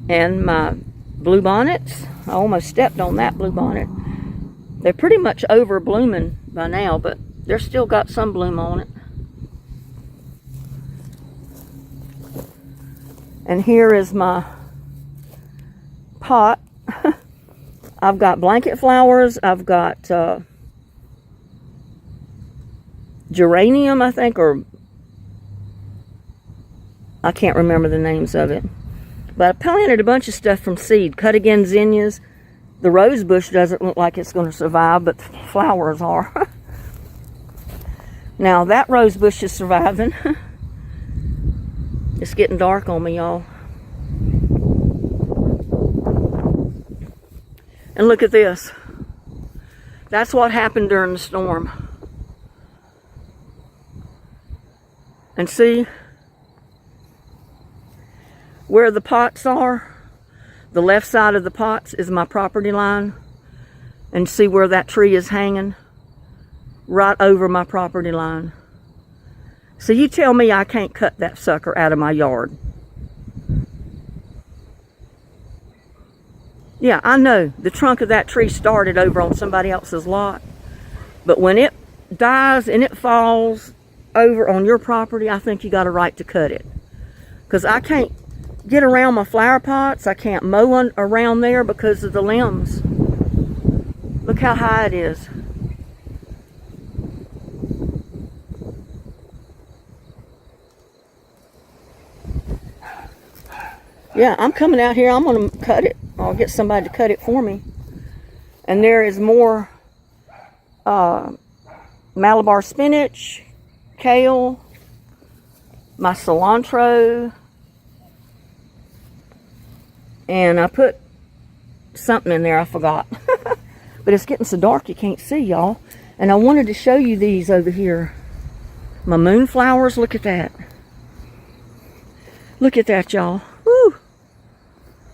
And my bluebonnets. I almost stepped on that bluebonnet. They're pretty much over blooming by now, but they're still got some bloom on it. And here is my pot. I've got blanket flowers. I've got geranium, I think, or I can't remember the names of it. But I planted a bunch of stuff from seed. Cutagam zinnias. The rose bush doesn't look like it's going to survive, but the flowers are. Now that rose bush is surviving. It's getting dark on me, y'all. And look at this. That's what happened during the storm. And see where the pots are? The left side of the pots is my property line. And see where that tree is hanging? right over my property line. So you tell me I can't cut that sucker out of my yard. Yeah, I know the trunk of that tree started over on somebody else's lot. But when it dies and it falls over on your property, I think you got a right to cut it. Because I can't get around my flower pots. I can't mow around there because of the limbs. Look how high it is. Yeah, I'm coming out here. I'm going to cut it. I'll get somebody to cut it for me. And there is more Malabar spinach, kale, my cilantro, and I put something in there I forgot. But it's getting so dark you can't see, y'all. And I wanted to show you these over here. My moonflowers, look at that. Look at that, y'all. Woo!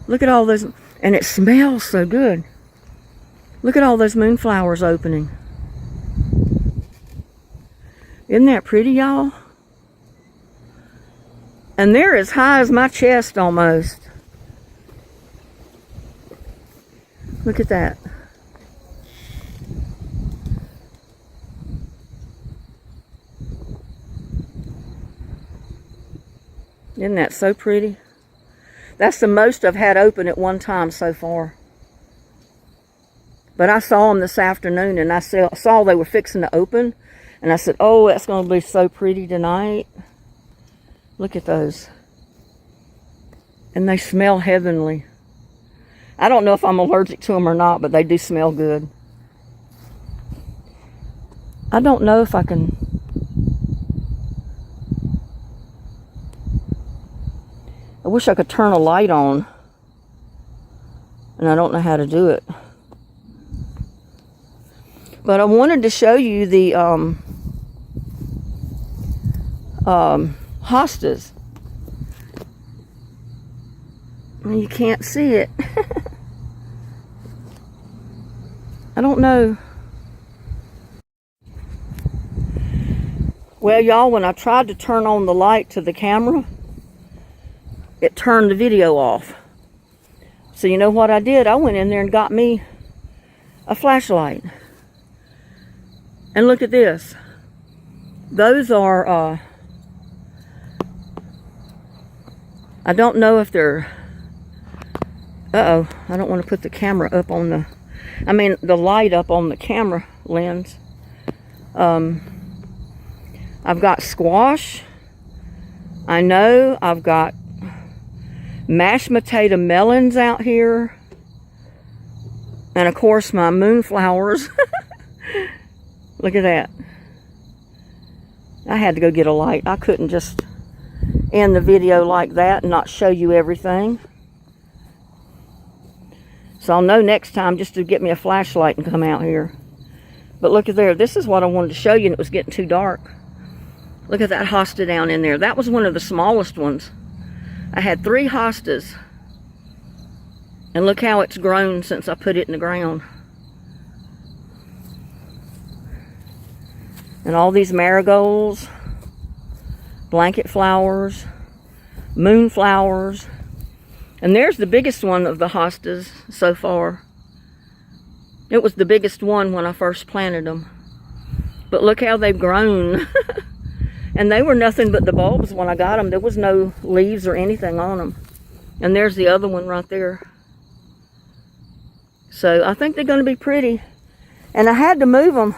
Look at all those, and it smells so good. Look at all those moonflowers opening. Isn't that pretty, y'all? And they're as high as my chest almost. Look at that. Isn't that so pretty? That's the most I've had open at one time so far. But I saw them this afternoon, and I saw they were fixing to open. And I said, oh, that's going to be so pretty tonight. Look at those. And they smell heavenly. I don't know if I'm allergic to them or not, but they do smell good. I don't know if I can... I wish I could turn a light on. And I don't know how to do it. But I wanted to show you the hostas. You can't see it. I don't know. Well, y'all, when I tried to turn on the light to the camera, it turned the video off. So you know what I did? I went in there and got me a flashlight. And look at this. Those are, I don't know if they're, uh-oh, I don't want to put the camera up on the, the light up on the camera lens. I've got squash. I know I've got mashed potato melons out here. And of course my moonflowers. Look at that. I had to go get a light. I couldn't just end the video like that and not show you everything. So I'll know next time just to get me a flashlight and come out here. But look at there. This is what I wanted to show you, and it was getting too dark. Look at that hosta down in there. That was one of the smallest ones. I had 3 hostas. And look how it's grown since I put it in the ground. And all these marigolds, blanket flowers, moonflowers. And there's the biggest one of the hostas so far. It was the biggest one when I first planted them. But look how they've grown. And they were nothing but the bulbs when I got them. There was no leaves or anything on them. And there's the other one right there. So I think they're going to be pretty. And I had to move them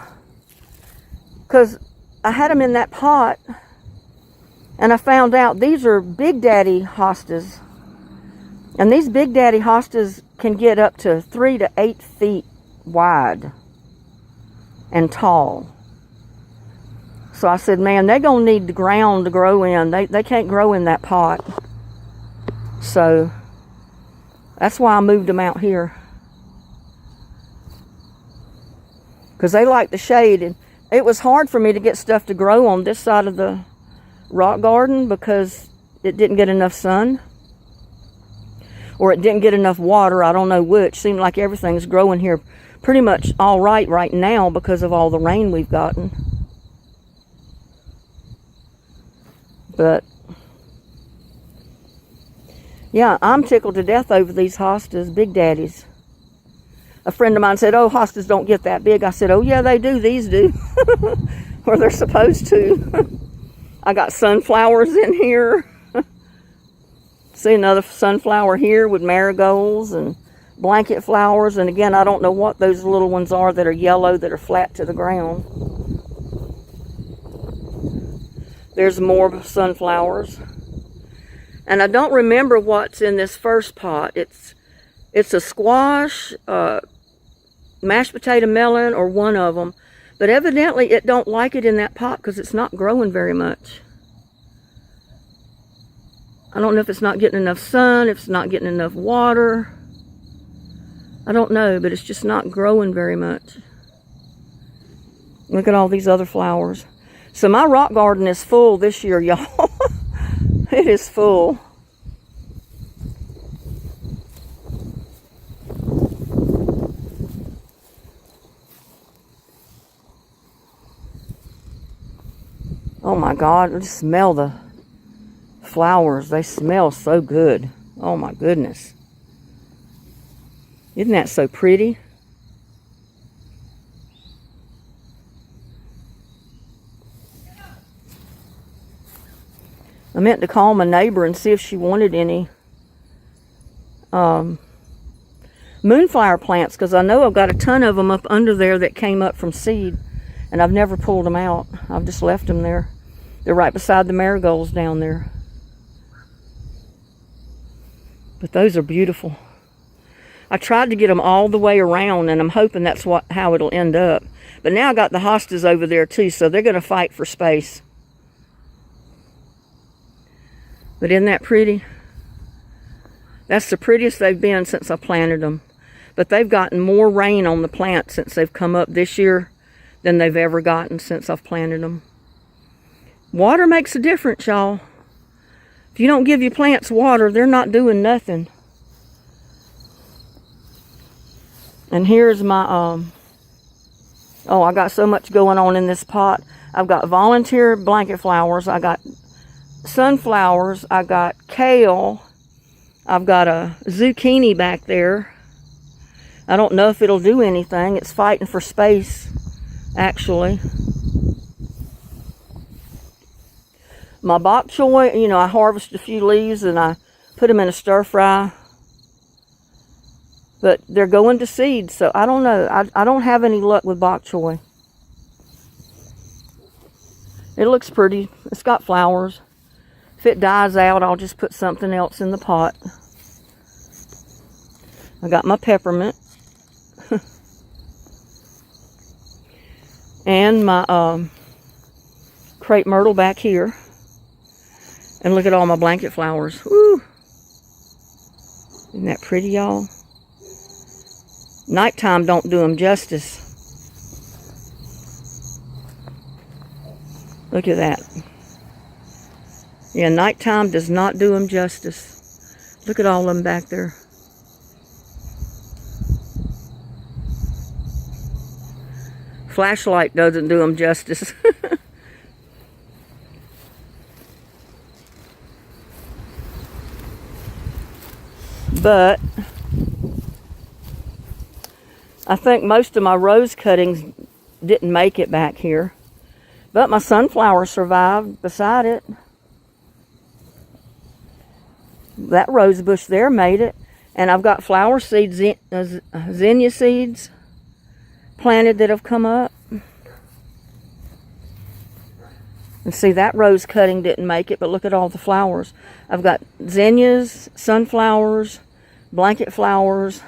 because I had them in that pot. And I found out these are Big Daddy hostas. And these Big Daddy hostas can get up to 3 to 8 feet wide and tall. So I said, man, they're going to need the ground to grow in. They can't grow in that pot. So that's why I moved them out here. Because they like the shade. And it was hard for me to get stuff to grow on this side of the rock garden because it didn't get enough sun. Or it didn't get enough water. I don't know which. Seemed like everything's growing here pretty much all right now because of all the rain we've gotten. But yeah, I'm tickled to death over these hostas, Big Daddies. A friend of mine said, oh, hostas don't get that big. I said, oh yeah, they do. These do. Or they're supposed to. I got sunflowers in here. See another sunflower here with marigolds and blanket flowers. And again, I don't know what those little ones are that are yellow that are flat to the ground. There's more sunflowers. And I don't remember what's in this first pot. It's a squash, mashed potato melon, or one of them. But evidently it don't like it in that pot because it's not growing very much. I don't know if it's not getting enough sun, if it's not getting enough water. I don't know, but it's just not growing very much. Look at all these other flowers. So my rock garden is full this year, y'all. It is full. Oh my God, just smell the flowers. They smell so good. Oh my goodness. Isn't that so pretty? I meant to call my neighbor and see if she wanted any moonflower plants, because I know I've got a ton of them up under there that came up from seed, and I've never pulled them out. I've just left them there. They're right beside the marigolds down there. But those are beautiful. I tried to get them all the way around, and I'm hoping that's how it'll end up. But now I got the hostas over there too, so they're going to fight for space. But isn't that pretty? That's the prettiest they've been since I planted them. But they've gotten more rain on the plants since they've come up this year than they've ever gotten since I've planted them. Water makes a difference, y'all. If you don't give your plants water, they're not doing nothing. And here's my, oh, I got so much going on in this pot. I've got volunteer blanket flowers. I got sunflowers. I got kale. I've got a zucchini back there. I don't know if it'll do anything. It's fighting for space, actually. My bok choy, you know, I harvest a few leaves and I put them in a stir fry. But they're going to seed, so I don't know. I don't have any luck with bok choy. It looks pretty. It's got flowers. If it dies out, I'll just put something else in the pot. I got my peppermint. And my crepe myrtle back here. And look at all my blanket flowers. Woo! Isn't that pretty, y'all? Nighttime don't do them justice. Look at that. Yeah, nighttime does not do them justice. Look at all of them back there. Flashlight doesn't do them justice. But I think most of my rose cuttings didn't make it back here. But my sunflower survived beside it. That rose bush there made it. And I've got flower seeds, zinnia seeds planted that have come up. And see, that rose cutting didn't make it, but look at all the flowers. I've got zinnias, sunflowers, blanket flowers,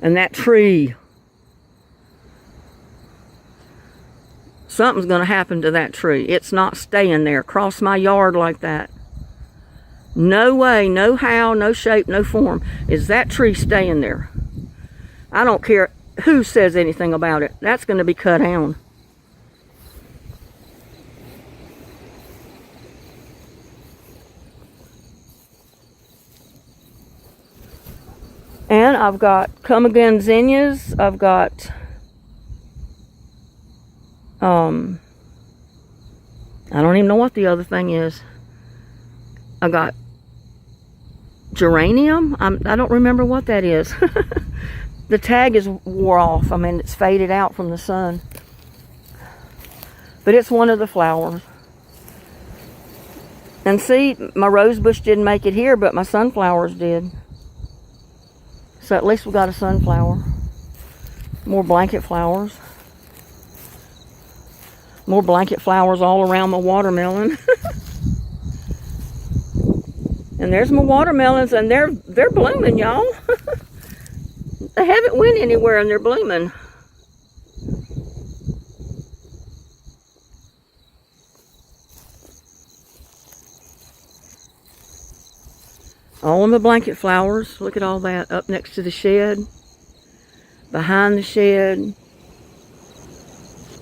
and that tree. Something's going to happen to that tree. It's not staying there across my yard like that. No way, no how, no shape, no form is that tree staying there. I don't care who says anything about it. That's going to be cut down. And I've got come again zinnias. I've got I don't even know what the other thing is. I got geranium. I don't remember what that is. The tag is wore off. I mean, it's faded out from the sun. But it's one of the flowers. And see, my rose bush didn't make it here, but my sunflowers did. So at least we got a sunflower. More blanket flowers. More blanket flowers all around my watermelon. And there's my watermelons, and they're blooming, y'all. They haven't went anywhere, and they're blooming. All of the blanket flowers. Look at all that up next to the shed, behind the shed,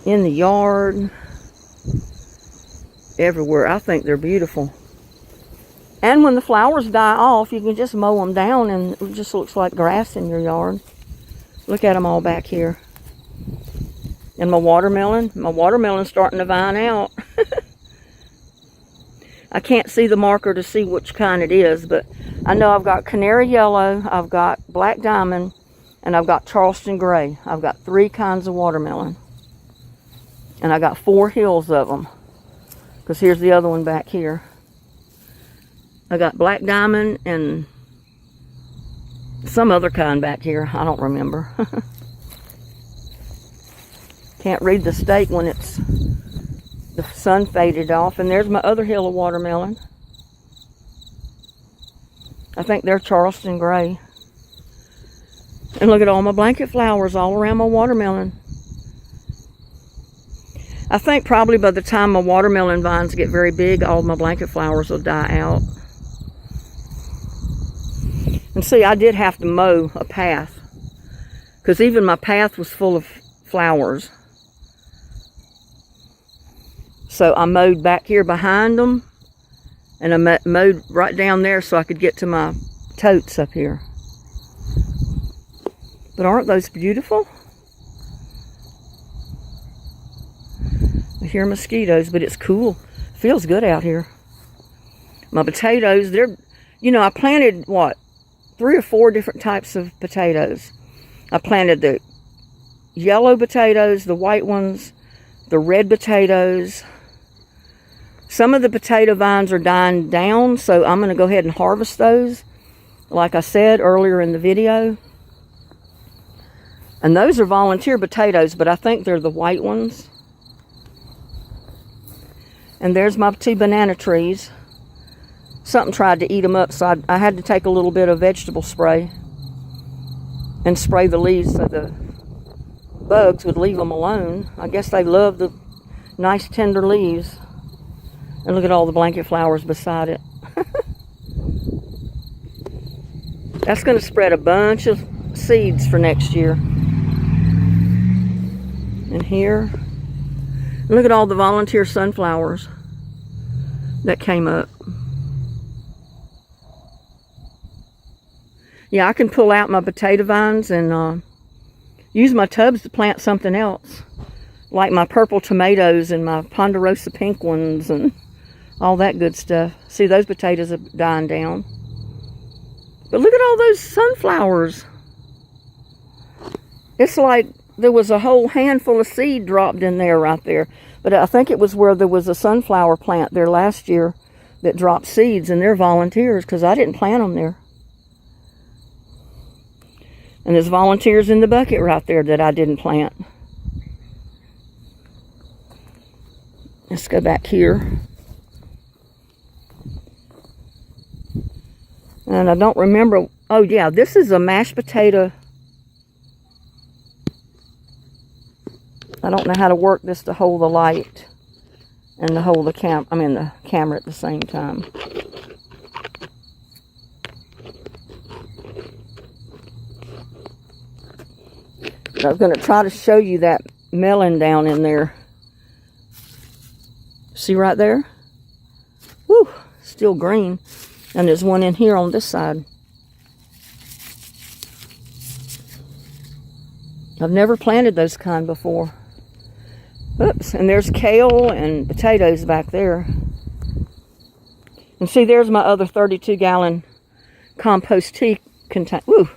in the yard, everywhere. I think they're beautiful. And when the flowers die off, you can just mow them down and it just looks like grass in your yard. Look at them all back here. And my watermelon's starting to vine out. I can't see the marker to see which kind it is, but I know I've got canary yellow, I've got black diamond, and I've got Charleston gray. I've got 3 kinds of watermelon. And I got 4 hills of them. Because here's the other one back here. I got black diamond and some other kind back here. I don't remember. Can't read the stake when it's the sun faded off. And there's my other hill of watermelon. I think they're Charleston gray. And look at all my blanket flowers all around my watermelon. I think probably by the time my watermelon vines get very big, all my blanket flowers will die out. And see, I did have to mow a path, because even my path was full of flowers. So I mowed back here behind them, and I mowed right down there so I could get to my totes up here. But aren't those beautiful? I hear mosquitoes, but it's cool. It feels good out here. My potatoes, I planted, 3 or 4 different types of potatoes. I planted the yellow potatoes, the white ones, the red potatoes. Some of the potato vines are dying down, so I'm going to go ahead and harvest those, like I said earlier in the video. And those are volunteer potatoes, but I think they're the white ones. And there's my 2 banana trees. Something tried to eat them up, so I had to take a little bit of vegetable spray and spray the leaves so the bugs would leave them alone. I guess they love the nice tender leaves. And look at all the blanket flowers beside it. That's going to spread a bunch of seeds for next year. And here, look at all the volunteer sunflowers that came up. Yeah, I can pull out my potato vines and use my tubs to plant something else. Like my purple tomatoes and my ponderosa pink ones and all that good stuff. See, those potatoes are dying down. But look at all those sunflowers. It's like there was a whole handful of seed dropped in there right there. But I think it was where there was a sunflower plant there last year that dropped seeds, and they're volunteers because I didn't plant them there. And there's volunteers in the bucket right there that I didn't plant. Let's go back here. And I don't remember. Oh yeah, this is a mashed potato. I don't know how to work this to hold the light and to hold the camera at the same time. I was going to try to show you that melon down in there. See right there? Woo, still green. And there's one in here on this side. I've never planted those kind before. Oops, and there's kale and potatoes back there. And see, there's my other 32-gallon compost tea container. Woo!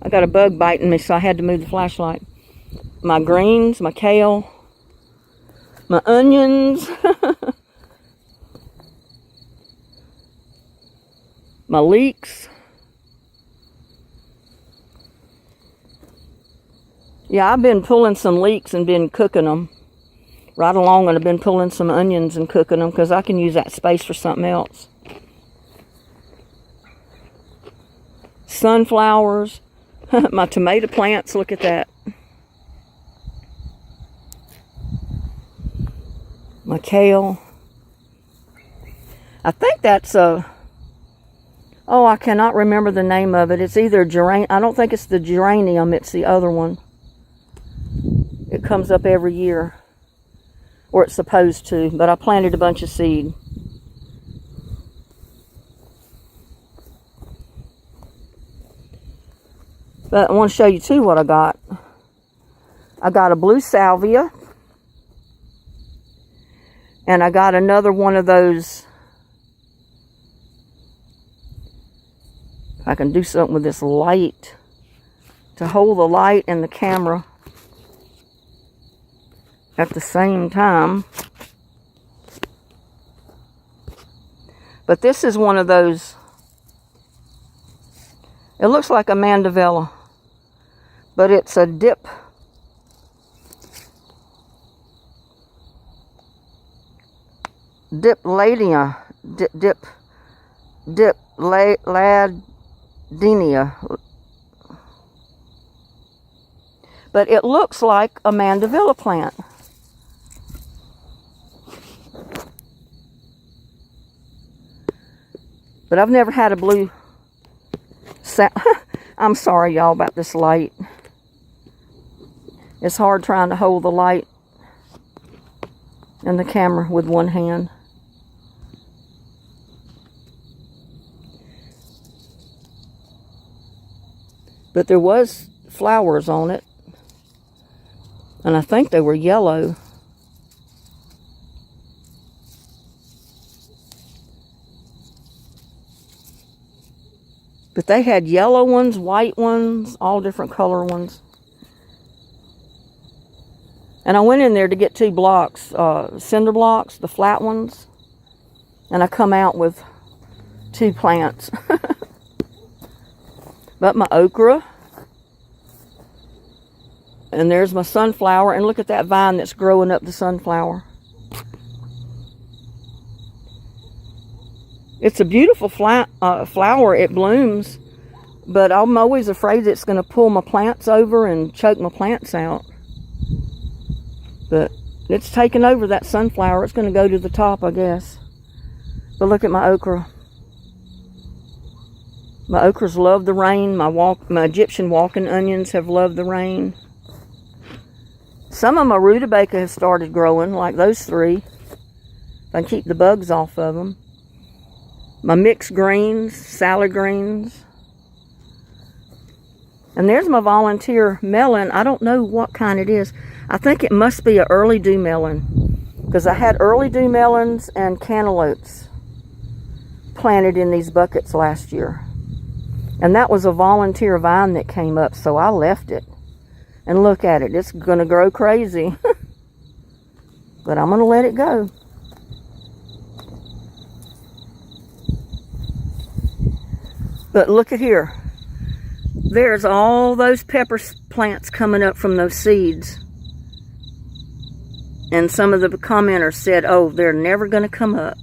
I got a bug biting me, so I had to move the flashlight. My greens, my kale, my onions, my leeks. Yeah, I've been pulling some leeks and been cooking them right along, and I've been pulling some onions and cooking them because I can use that space for something else. Sunflowers. My tomato plants, look at that. My kale. I think that's a... Oh, I cannot remember the name of it. It's either geranium. I don't think it's the geranium. It's the other one. It comes up every year. Or it's supposed to. But I planted a bunch of seed. But I want to show you too what I got. I got a blue salvia. And I got another one of those. If I can do something with this light to hold the light and the camera at the same time. But this is one of those. It looks like a mandevilla, but it's a Dipladenia. But it looks like a mandevilla plant. But I've never had a blue... I'm sorry, y'all, about this light. It's hard trying to hold the light and the camera with one hand. But there was flowers on it. And I think they were yellow. But they had yellow ones, white ones, all different color ones. And I went in there to get 2 blocks, cinder blocks, the flat ones. And I come out with 2 plants. But my okra. And there's my sunflower. And look at that vine that's growing up the sunflower. It's a beautiful flower. It blooms. But I'm always afraid it's going to pull my plants over and choke my plants out. But it's taken over that sunflower. It's going to go to the top, I guess. But look at my okra. My okras love the rain. My Egyptian walking onions have loved the rain. Some of my rutabaga have started growing, like those 3. If I can keep the bugs off of them. My mixed greens, salad greens. And there's my volunteer melon. I don't know what kind it is. I think it must be an early dew melon. Because I had early dew melons and cantaloupes planted in these buckets last year. And that was a volunteer vine that came up, so I left it. And look at it. It's going to grow crazy. But I'm going to let it go. But look at here. There's all those pepper plants coming up from those seeds. And some of the commenters said, oh, they're never going to come up.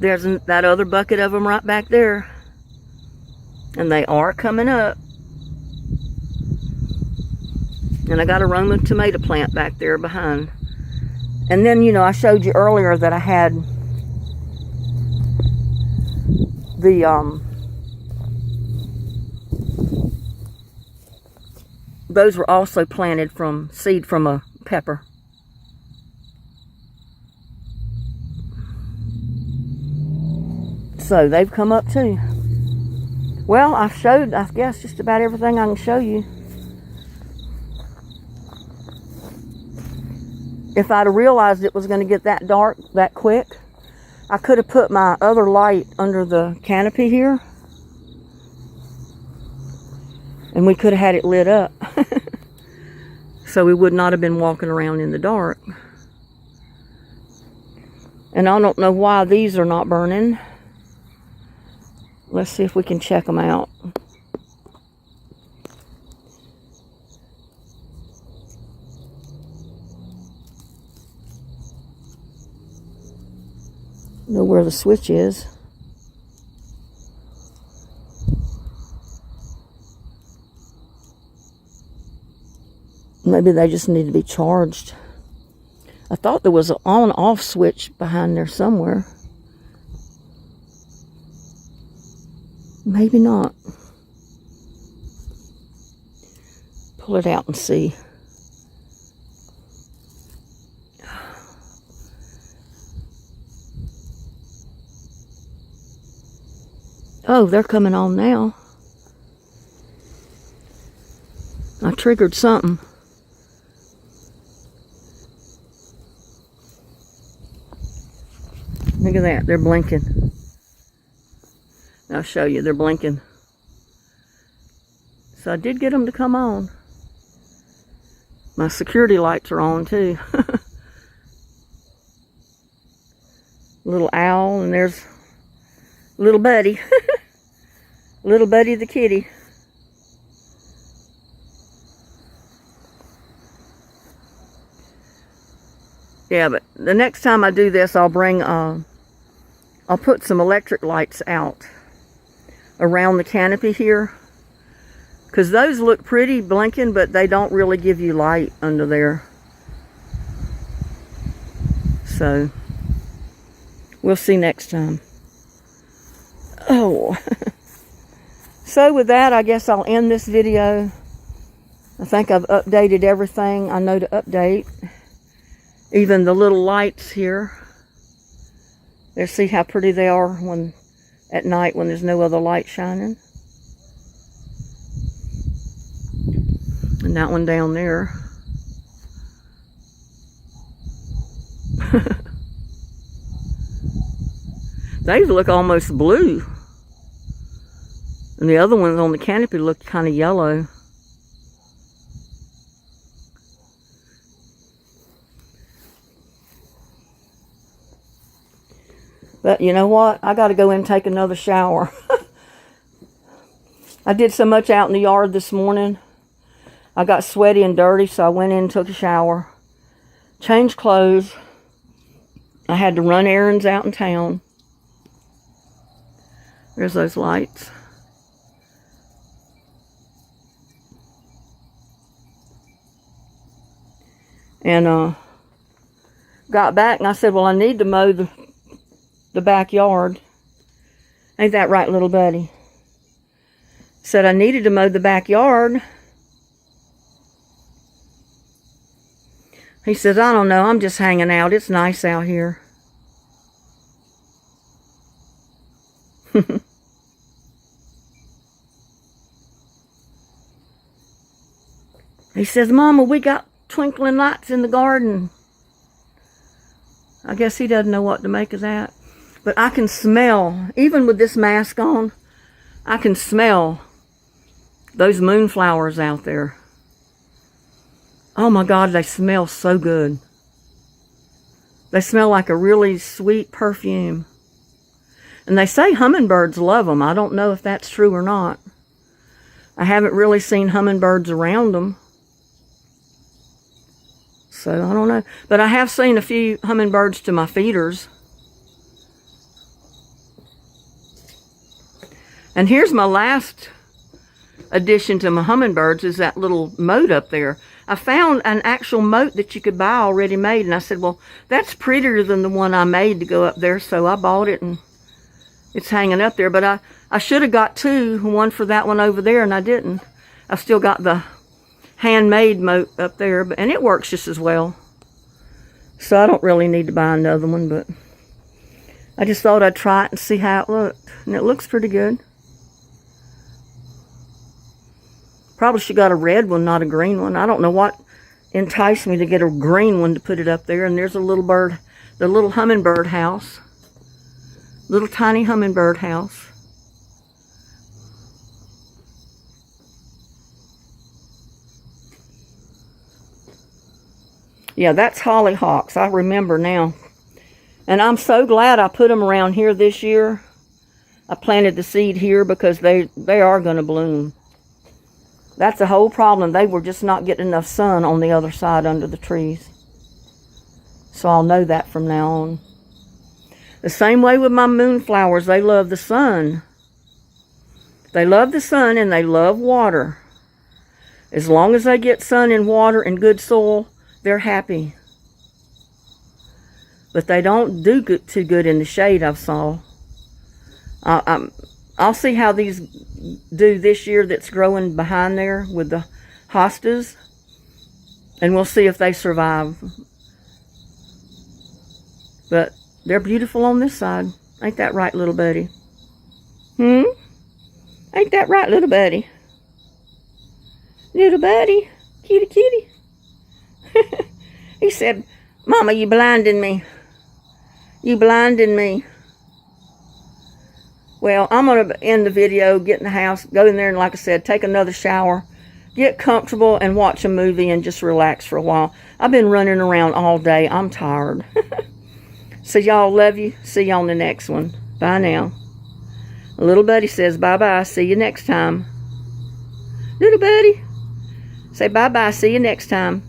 There's that other bucket of them right back there. And they are coming up. And I got a Roma tomato plant back there behind. And then, you know, I showed you earlier that I had the, those were also planted from seed from a pepper. So they've come up too. Well, I've showed, I guess, just about everything I can show you. if I'd have realized it was going to get that dark that quick, I could have put my other light under the canopy here. And we could have had it lit up. So we would not have been walking around in the dark. And I don't know why these are not burning. Let's see if we can check them out. Know where the switch is. Maybe they just need to be charged. I thought there was an on-off switch behind there somewhere. Maybe not. Pull it out and see. Oh, they're coming on now. I triggered something. Look at that, they're blinking. I'll show you, they're blinking. So I did get them to come on. My security lights are on too. Little owl, and there's little Buddy. Little Buddy the kitty. Yeah, but the next time I do this, I'll bring, I'll put some electric lights out around the canopy here. Because those look pretty blinking, but they don't really give you light under there. So, we'll see next time. Oh. So with that, I guess I'll end this video. I think I've updated everything I know to update. Even the little lights here. There, see how pretty they are when at night when there's no other light shining. And that one down there. They look almost blue. And the other ones on the canopy look kind of yellow. But you know what? I got to go in and take another shower. I did so much out in the yard this morning. I got sweaty and dirty, so I went in and took a shower. Changed clothes. I had to run errands out in town. There's those lights. And got back and I said, well, I need to mow the backyard. Ain't that right, little Buddy? Said I needed to mow the backyard. He says, I don't know, I'm just hanging out. It's nice out here. He says, Mama, we got twinkling lights in the garden. I guess he doesn't know what to make of that. But I can smell, even with this mask on, I can smell those moonflowers out there. Oh my God, they smell so good. They smell like a really sweet perfume. And they say hummingbirds love them. I don't know if that's true or not. I haven't really seen hummingbirds around them. So I don't know. But I have seen a few hummingbirds to my feeders. And here's my last addition to my hummingbirds is that little moat up there. I found an actual moat that you could buy already made. And I said, well, that's prettier than the one I made to go up there. So I bought it and it's hanging up there. But I should have got two. One for that one over there and I didn't. I still got the handmade moat up there. And it works just as well. So I don't really need to buy another one. But I just thought I'd try it and see how it looked. And it looks pretty good. Probably should got a red one, not a green one. I don't know what entice me to get a green one to put it up there. And there's a little bird, the little hummingbird house. Little tiny hummingbird house. Yeah, that's hollyhocks. I remember now. And I'm so glad I put them around here this year. I planted the seed here because they are going to bloom. That's the whole problem. They were just not getting enough sun on the other side under the trees. So I'll know that from now on. The same way with my moonflowers. They love the sun. They love the sun and they love water. As long as they get sun and water and good soil, they're happy. But they don't do too good in the shade, I've saw. I'll see how these do this year that's growing behind there with the hostas. And we'll see if they survive. But they're beautiful on this side. Ain't that right, little buddy? Ain't that right, little buddy? Little buddy? Kitty, kitty. He said, Mama, you blinding me. You blinding me. Well, I'm going to end the video, get in the house, go in there, and like I said, take another shower, get comfortable, and watch a movie and just relax for a while. I've been running around all day. I'm tired. So y'all, love you. See you on the next one. Bye now. Little buddy says bye-bye. See you next time. Little buddy. Say bye-bye. See you next time.